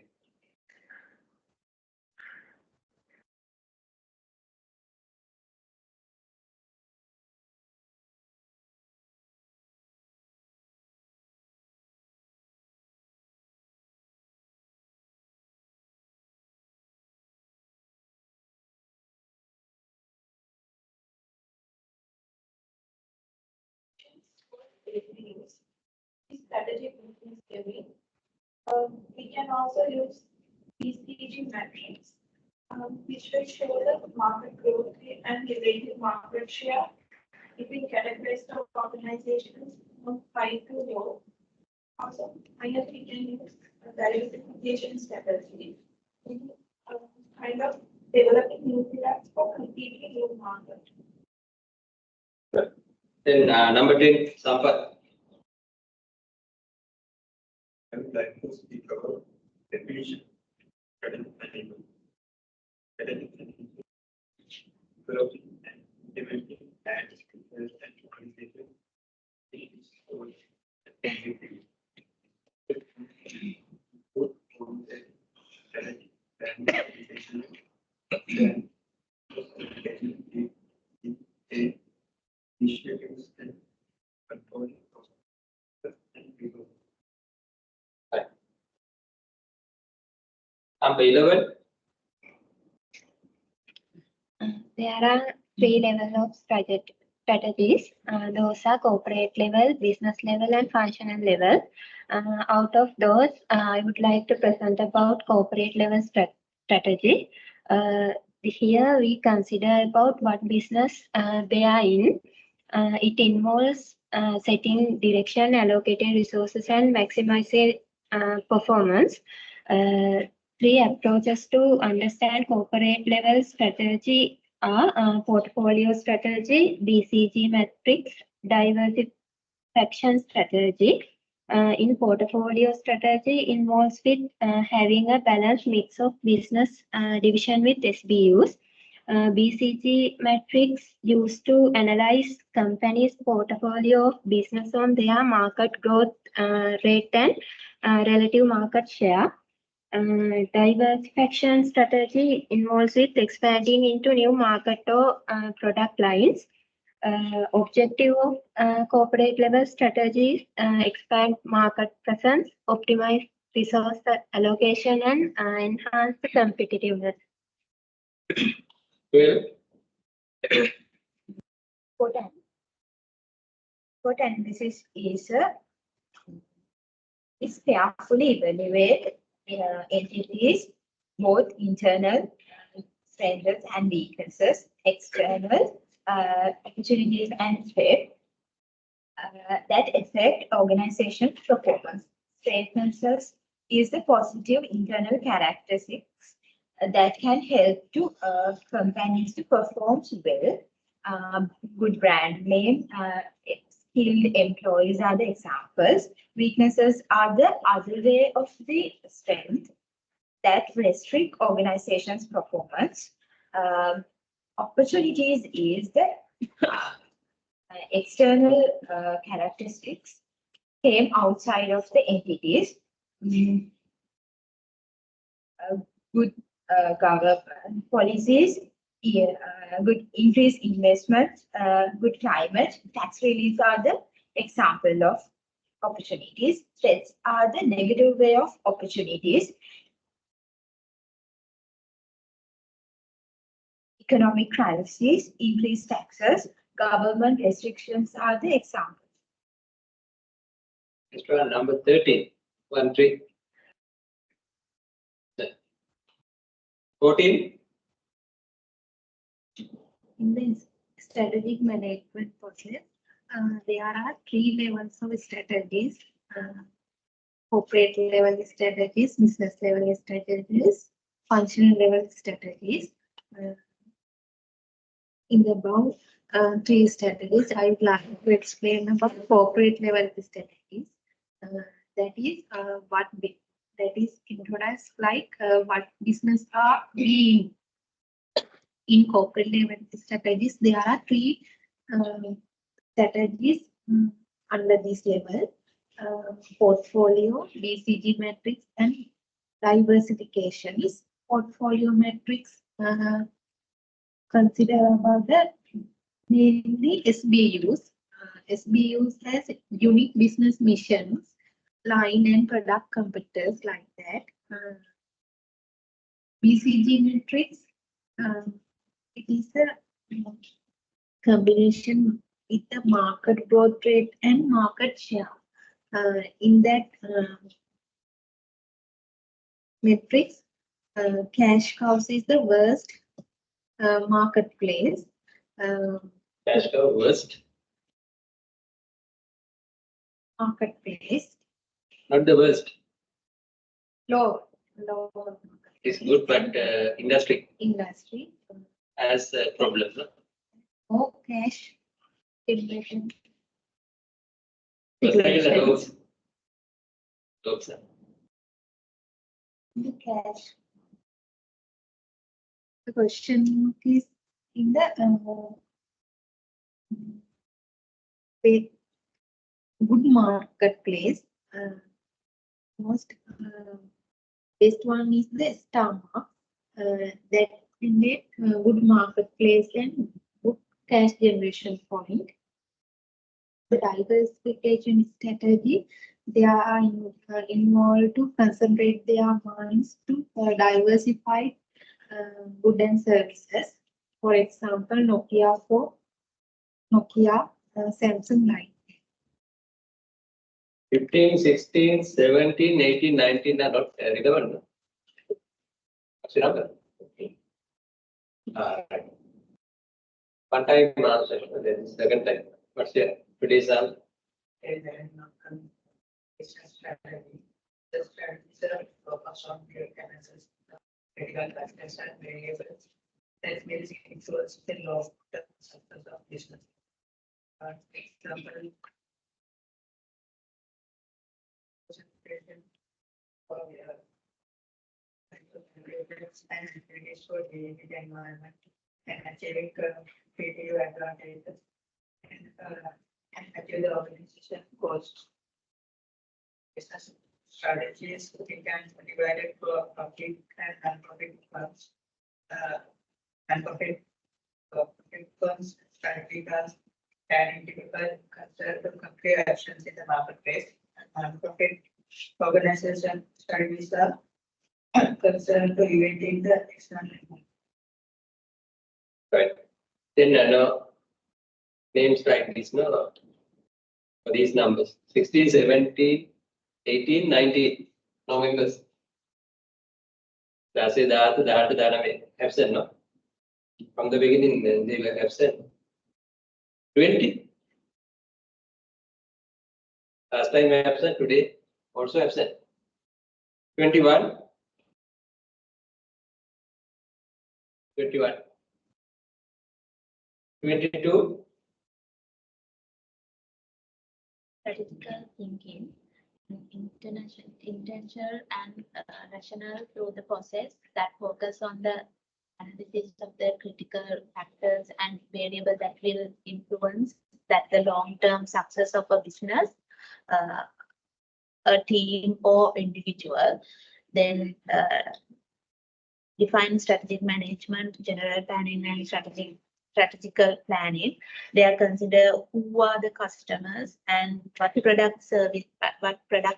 [SPEAKER 8] we use strategic business theory. We can also use BCG metrics, which will show the market growth rate and relative market share between categories of organizations from high to low. Also, finally, we can use a diversification strategy in kind of developing new products for competing new market.
[SPEAKER 1] Then number 10, Sampath.
[SPEAKER 6] I would like to speak about definition, academic management, developing and implementing and organization. Both from the strategy and organization and initiatives and controlling process and people.
[SPEAKER 1] Number 11,
[SPEAKER 9] There are three levels of strategies. Those are corporate level, business level, and functional level. Out of those, I would like to present about corporate level strategy. Here we consider about what business they are in. It involves setting direction, allocating resources, and maximizing performance. Three approaches to understand corporate level strategy are portfolio strategy, BCG metrics, diversification strategy. In portfolio strategy involves with having a balanced mix of business division with SBUs. BCG metrics used to analyze companies' portfolio of business on their market growth rate and relative market share. Diversification strategy involves with expanding into new market or product lines. Objective of corporate level strategies expand market presence, optimize resource allocation, and enhance the competitiveness.
[SPEAKER 1] 12,
[SPEAKER 4] For analysis is carefully evaluate entities, both internal strengths and weaknesses, external opportunities and threats that affect organization performance. Strengths is the positive internal characteristics that can help to companies to perform well. Good brand name, skilled employees are the examples. Weaknesses are the other way of the strength that restrict organization's performance. Opportunities is the external characteristics came outside of the entities. Good government policies, good increased investment, good climate, tax reliefs are the example of opportunities. Threats are the negative way of opportunities. Economic crises, increased taxes, government restrictions are the examples.
[SPEAKER 1] next one, number 13, 1, 3. 14,
[SPEAKER 9] In the strategic management process, there are three levels of strategies. Corporate level strategies, business level strategies, functional level strategies. In the above three strategies, I would like to explain about corporate level strategies. That is introduced like what business are being. In corporate level strategies, there are three strategies under this level: portfolio, BCG metrics, and diversifications. Portfolio metrics consider about the mainly SBUs. SBUs has unique business missions, line and product competitors like that. BCG metrics, it is a combination
[SPEAKER 4] with the market growth rate and market share. In that metrics, cash cows is the worst marketplace.
[SPEAKER 1] Cash cow worst,
[SPEAKER 4] Marketplace,
[SPEAKER 1] not the worst.
[SPEAKER 4] low
[SPEAKER 1] It's good, but industry
[SPEAKER 4] industry.
[SPEAKER 1] has a problem. No?
[SPEAKER 4] No cash generation.
[SPEAKER 1] First thing is the
[SPEAKER 4] Situations.
[SPEAKER 1] dogs.
[SPEAKER 4] The cash. The question is in the good marketplace. Most best one is the star mark. That indicate good marketplace and good cash generation point. The diversification strategy, they are involved to concentrate their minds to diversify goods and services. For example, Nokia, Samsung line.
[SPEAKER 1] 15, 16, 17, 18, 19 are not relevant. No? Srilanka. Okay. Right. One time answer, then second time. What's your today's answer?
[SPEAKER 5] Business strategy. The strategies are focused on analysis, critical factors and variables that may influence the long-term success of business. Example, concentration for and activities for the environment and achieving creative advantages and achieve the organization goals. Business strategies we can divide it for public and non-profit firms. Non-profit firms strategies can identify conservative country actions in the marketplace. Non-profit organization strategies are concerned to evaluate the external.
[SPEAKER 1] Right. Then names like this, no? For these numbers 16, 17, 18, 19, no members. That's it, that absent, no? From the beginning, they were absent. 20. Last time absent, today also absent. 21. 21. 22.
[SPEAKER 4] Critical thinking, intentional and rational through the process that focus on the analysis of the critical factors and variables that will influence that the long-term success of a business, a team or individual. Then define strategic management, general planning and strategical planning. They are consider who are the customers and what product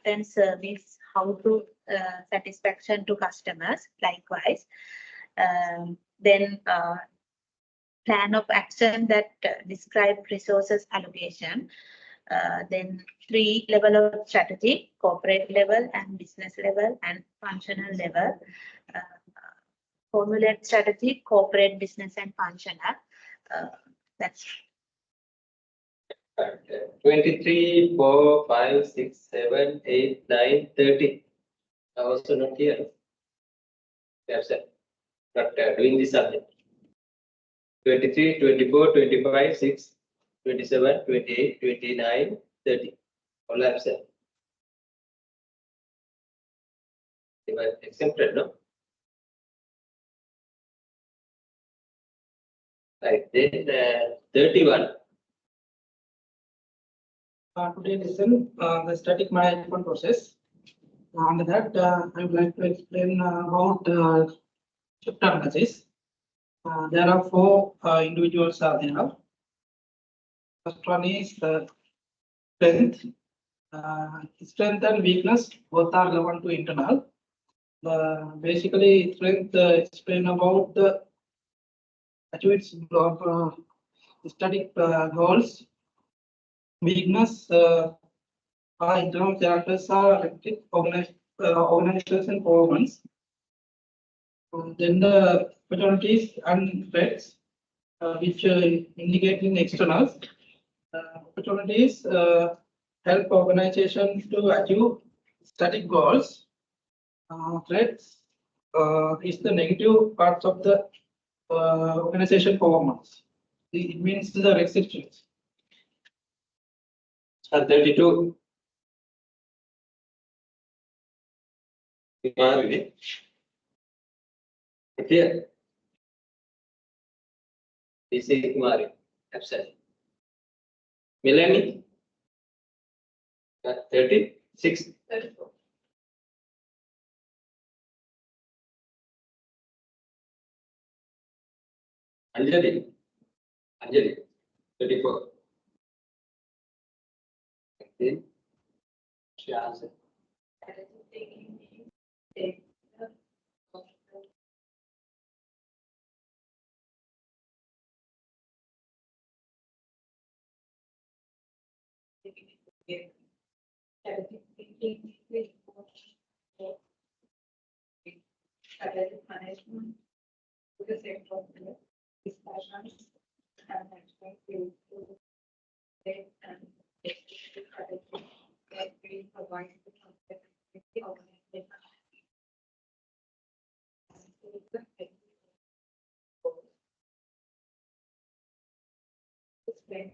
[SPEAKER 4] and service, how to satisfaction to customers. Likewise, then plan of action that describe resources allocation. Then 3 level of strategy: corporate level and business level and functional level. Formulate strategy, corporate, business and functional. That's
[SPEAKER 1] 23, 4, 5, 6, 7, 8, 9, 30. Also not here. Absent. Not doing this subject. 23, 24, 25, 6, 27, 28, 29, 30. All absent. They were exempted, no? Right, then 31.
[SPEAKER 5] Today listen the static management process. Under that, I would like to explain about shift analysis. There are 4 individuals there. First one is strength. Strength and weakness both are relevant to internal. Basically, strength explain about the achievements of static goals weakness are internal characters are affected organization performance. Then the opportunities and threats, which indicate in externals. Opportunities help organizations to achieve static goals. Threats is the negative parts of the organization performance. It means the restrictions.
[SPEAKER 1] 32. Kumari. Here. This is Kumari. Absent. Melanie. 36.
[SPEAKER 8] 34.
[SPEAKER 1] Anjali. Anjali. 34. Okay. She answered.
[SPEAKER 8] Strategic thinking means take the strategic thinking is important for strategic management to the sector of the discussions and management to take and execute strategy that will provide the concept of the organization. Explain.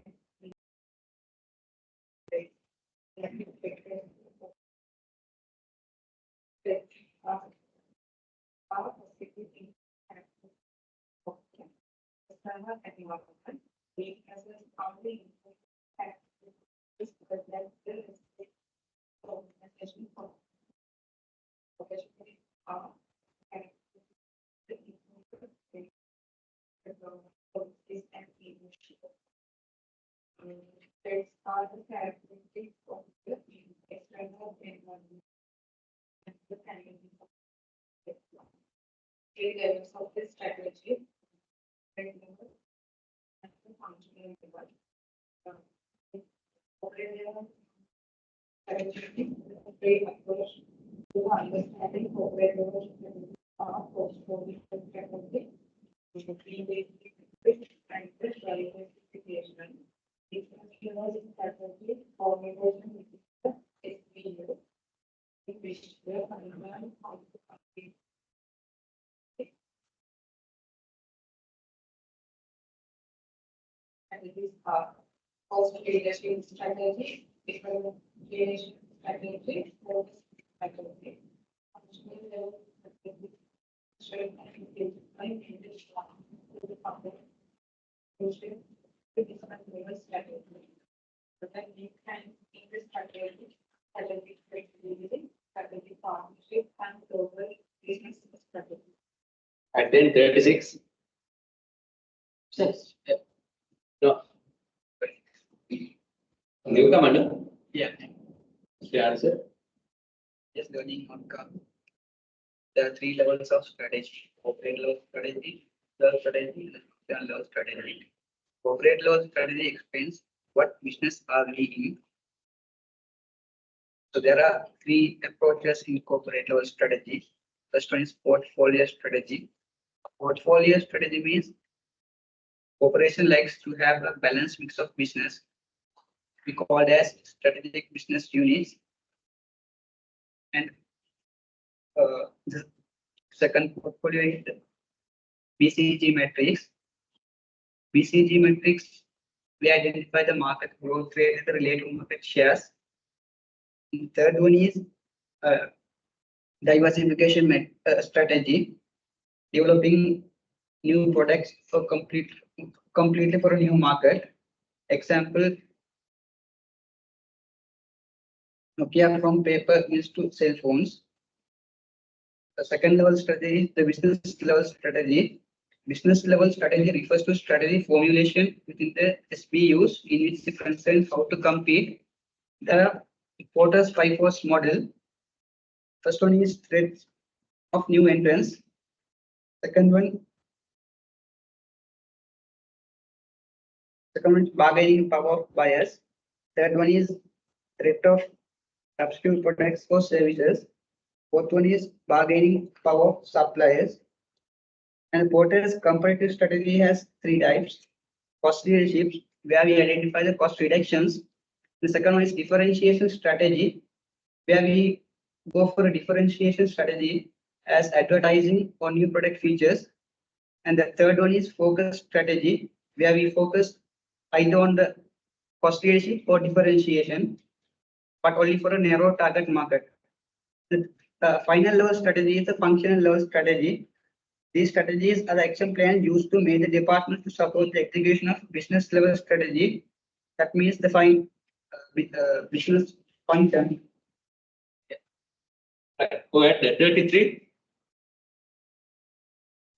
[SPEAKER 8] There's other characteristics of the external environment and the pandemic. Three levels of this strategy. And the functional level. Operating level. Strategy, the great approach to understanding corporate level of portfolio strategy. The three basic and the diversification. Strategy formulation is SBU, in which the underlying how to complete and these are also leadership strategy, different leadership strategy, focus strategy, functional level strategy, the public to different level strategy. But then you can in this strategy, strategic flexibility, strategic partnership, and global business strategy.
[SPEAKER 1] At 10:36.
[SPEAKER 5] Yes.
[SPEAKER 1] No. New commander.
[SPEAKER 10] Yeah,
[SPEAKER 1] She answered.
[SPEAKER 10] just learning outcome. There are three levels of strategy: corporate level strategy, level strategy, and level strategy. Corporate level strategy explains what business are we in. So there are three approaches in corporate level strategy. First one is portfolio strategy. Portfolio strategy means corporation likes to have a balanced mix of business. We call it as strategic business units. And the second portfolio is the BCG matrix. BCG matrix, we identify the market growth rate and the related market shares. The third one is diversification strategy, developing new products for completely for a new market. Example, Nokia from paper mills to cell phones. The second level strategy is the business level strategy. Business level strategy refers to strategy formulation within the SBUs in which it concerns how to compete. There are Porter's 5 force model. First one is threats of new entrants. Second one is bargaining power of buyers. Third one is threat of substitute products for services. Fourth one is bargaining power of suppliers. And Porter's comparative strategy has three types. Cost leadership, where we identify the cost reductions. The second one is differentiation strategy, where we go for a differentiation strategy as advertising on new product features. And the third one is focus strategy, where we focus either on the cost leadership or differentiation, but only for a narrow target market. The final level strategy is the functional level strategy. These strategies are the action plan used to make the department to support the execution of business level strategy. That means the business function.
[SPEAKER 1] Right, go ahead, 33.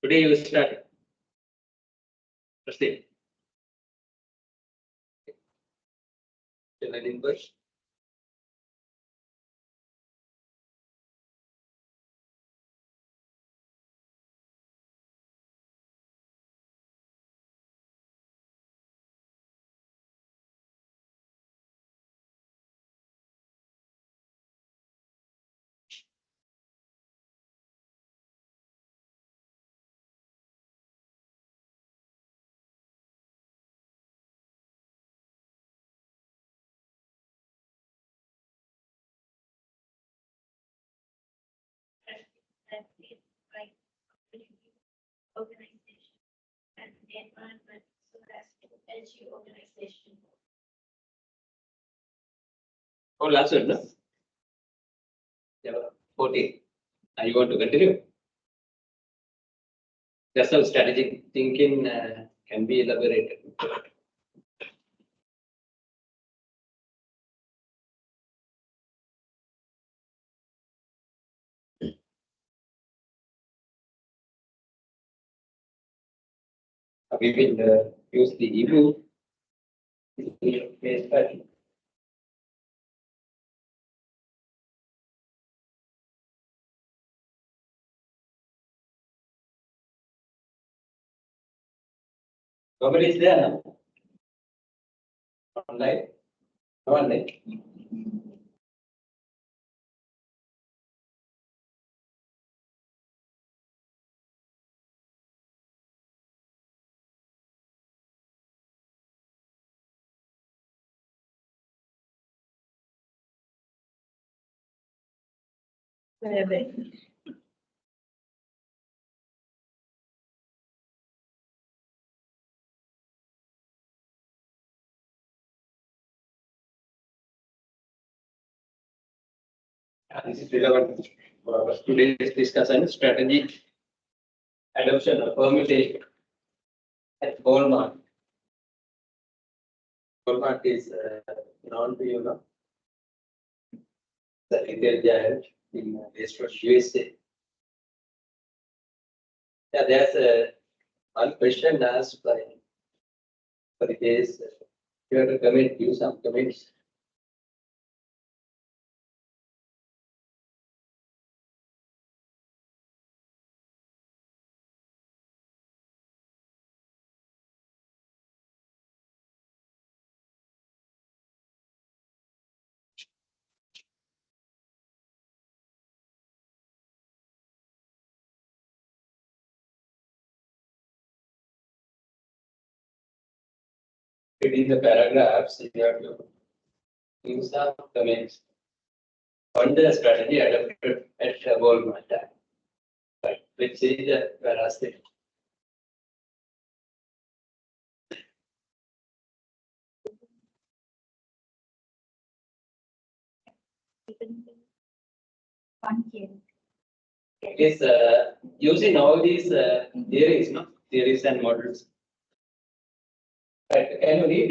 [SPEAKER 1] Today you start. Proceed. Shall I inverse?
[SPEAKER 8] That is like organization and the environment so as to achieve organization.
[SPEAKER 1] Oh, last one, no? Yeah, 14. Are you want to continue? Just how strategic thinking can be elaborated. We will use the ebook. Case study. Nobody is there now? Online? No online? This is relevant for today's discussion. Strategy adoption of permutation at Walmart. Walmart is known to you know the retail giant in based from USA. Yeah, there's one question asked by for the case. You have to comment, give some comments. Reading the paragraphs, you have to give some comments on the strategy adopted at Walmart. Right, which is whereas the it is using all these theories, no? Theories and models. Right, can you read?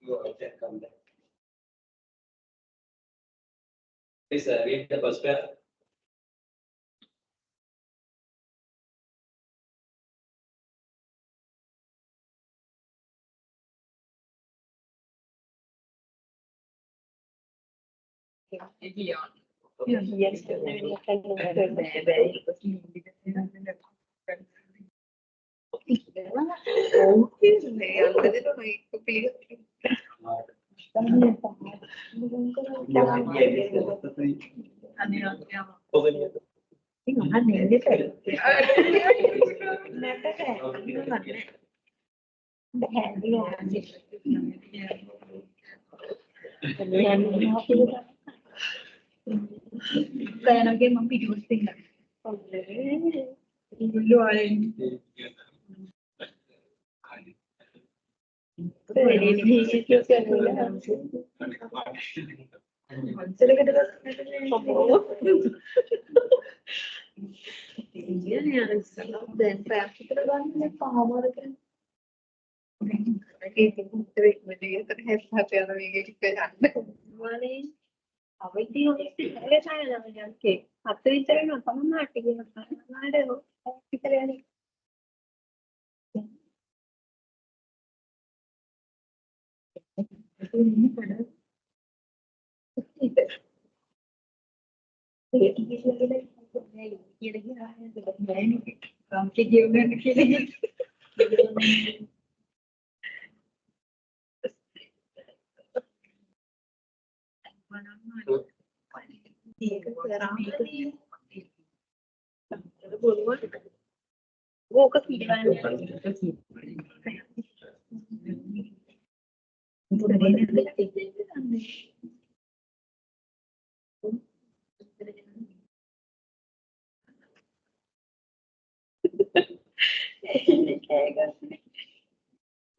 [SPEAKER 1] You come back. Please read the first paragraph.
[SPEAKER 4] Kaya lagi mami juice tinggal. Dulu ada ini. वो का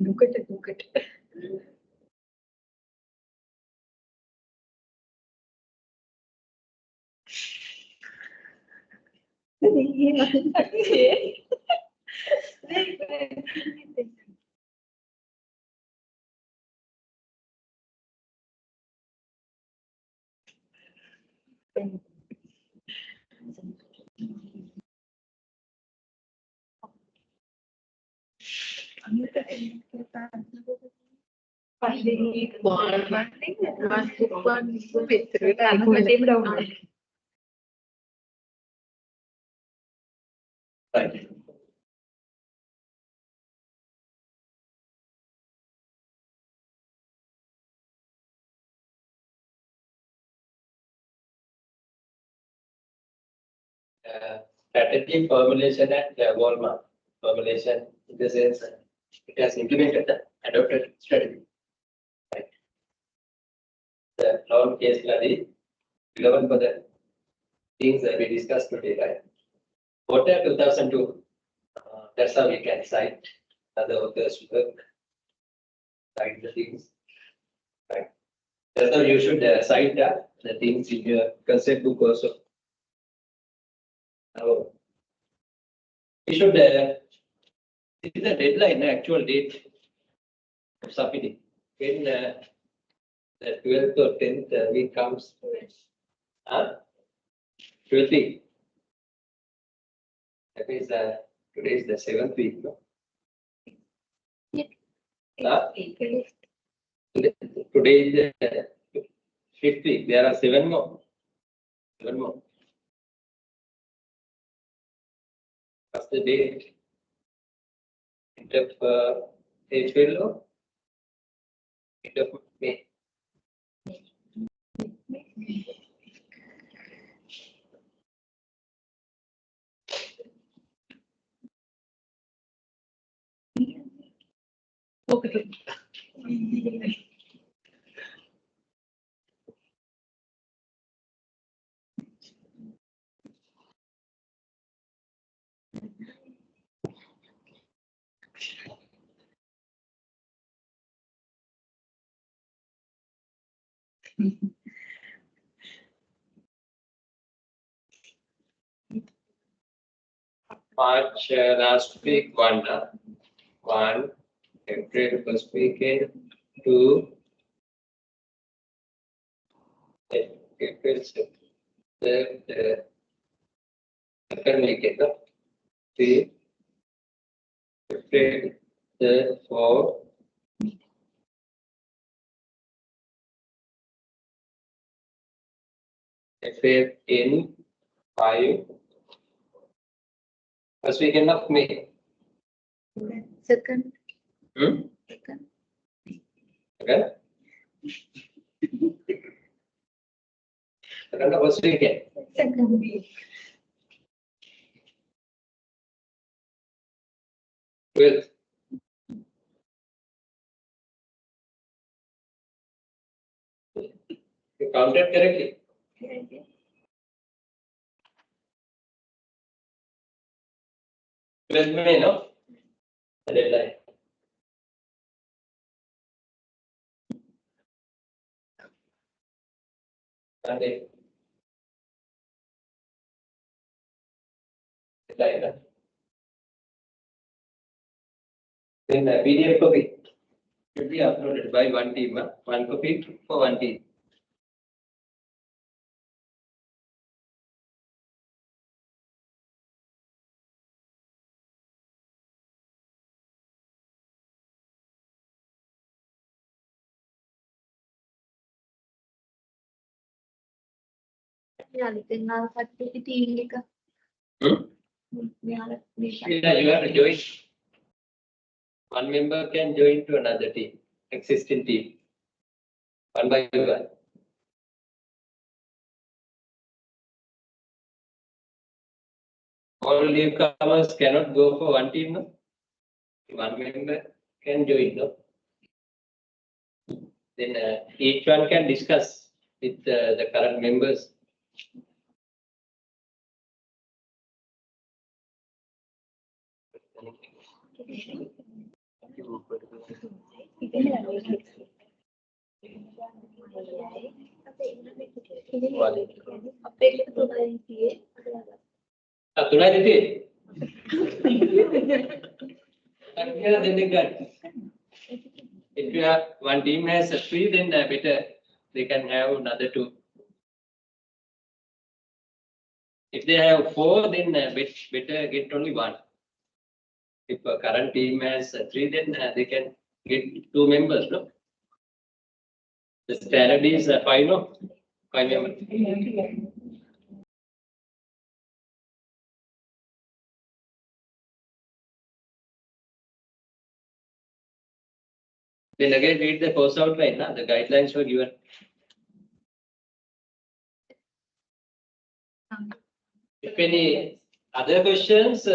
[SPEAKER 4] Look at it.
[SPEAKER 1] Right. Strategy formulation at Walmart. Formulation in the sense it has implemented the adopted strategy. Right. The long case study relevant for the things that we discussed today, right? Quarter 2002. That's how we can cite other authors' work, cite the things. Right. That's how you should cite the things in your concept book also. Now, we should this is the deadline, the actual date of submitting. When the 12th or 10th week comes, 12th week. That means today is the 7th week. No? Today is the 5th week. There are 7 more. 7 more. What's the date? End of April or end of May?
[SPEAKER 4] Okay.
[SPEAKER 1] March last week, one, April first weekend, 2, April the second weekend, 3, April the 4, April in 5, first weekend of May.
[SPEAKER 4] Second.
[SPEAKER 1] Second. Lanka first weekend.
[SPEAKER 4] Second week.
[SPEAKER 1] 12th. You counted correctly. 12th May, no? The deadline. Sunday. Deadline. Then the PDF copy should be uploaded by one team. One copy for one team.
[SPEAKER 4] යාළුවෙක් එන්නාම කට්ටිය team එක. යාළුවා
[SPEAKER 1] Yeah, you have to join. One member can join to another team, existing team. One by one. All newcomers cannot go for one team, no? One member can join, no? Then each one can discuss with the current members. Tunai diti. If you have one team has a 3, then better they can have another 2. If they have 4, then better get only 1. If a current team has 3, then they can get 2 members, no? The standard is 5, no? 5 members. Then again read the course outline, na? The guidelines were given. If any other questions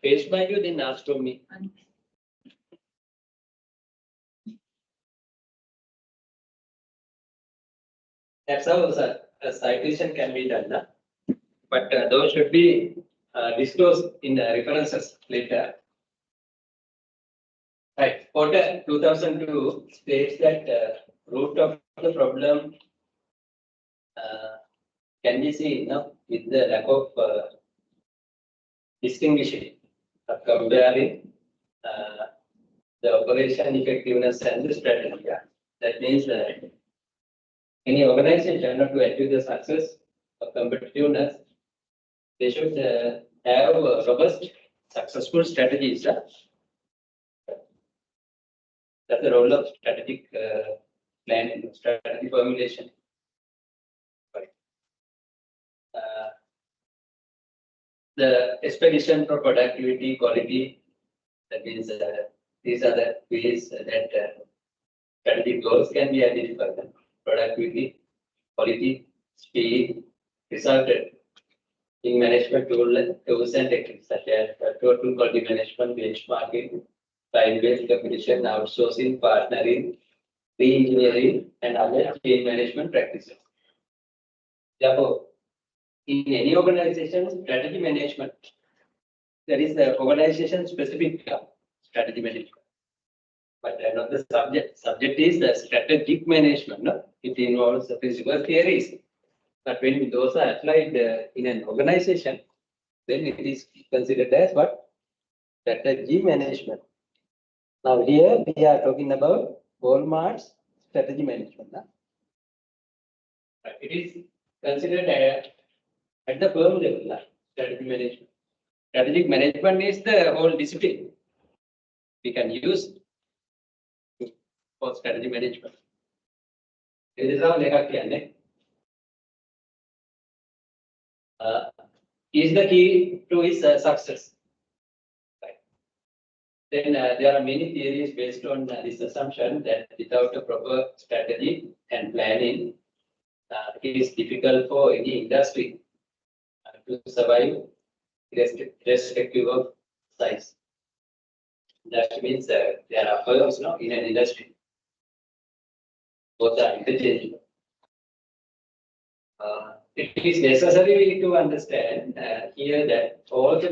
[SPEAKER 1] faced by you, then ask from me. That's how a citation can be done, na? But those should be disclosed in the references later. Right, Porter 2002 states that root of the problem can be seen with the lack of distinguishing, comparing the operation effectiveness and the strategy. That means any organization to achieve the success or competitiveness, they should have robust, successful strategies. That's the role of strategic planning, strategy formulation. The expedition for productivity, quality, that means these are the ways that strategic goals can be identified. Productivity, quality, speed, resulted in management tools and techniques such as total quality management, benchmarking, time-based competition, outsourcing, partnering, re-engineering, and other change management practices. Therefore, in any organization, strategy management, there is the organization specific strategy management. But not the subject. Subject is the strategic management. No? It involves the principal theories. But when those are applied in an organization, then it is considered as what? Strategy management. Now here we are talking about Walmart's strategy management. No? It is considered at the firm level, strategy management. Strategic management is the whole discipline we can use for strategy management. It is how is the key to his success. Right. Then there are many theories based on this assumption that without a proper strategy and planning, it is difficult for any industry to survive irrespective of size. That means there are firms now in an industry. Both are interchangeable. It is necessary to understand here that all the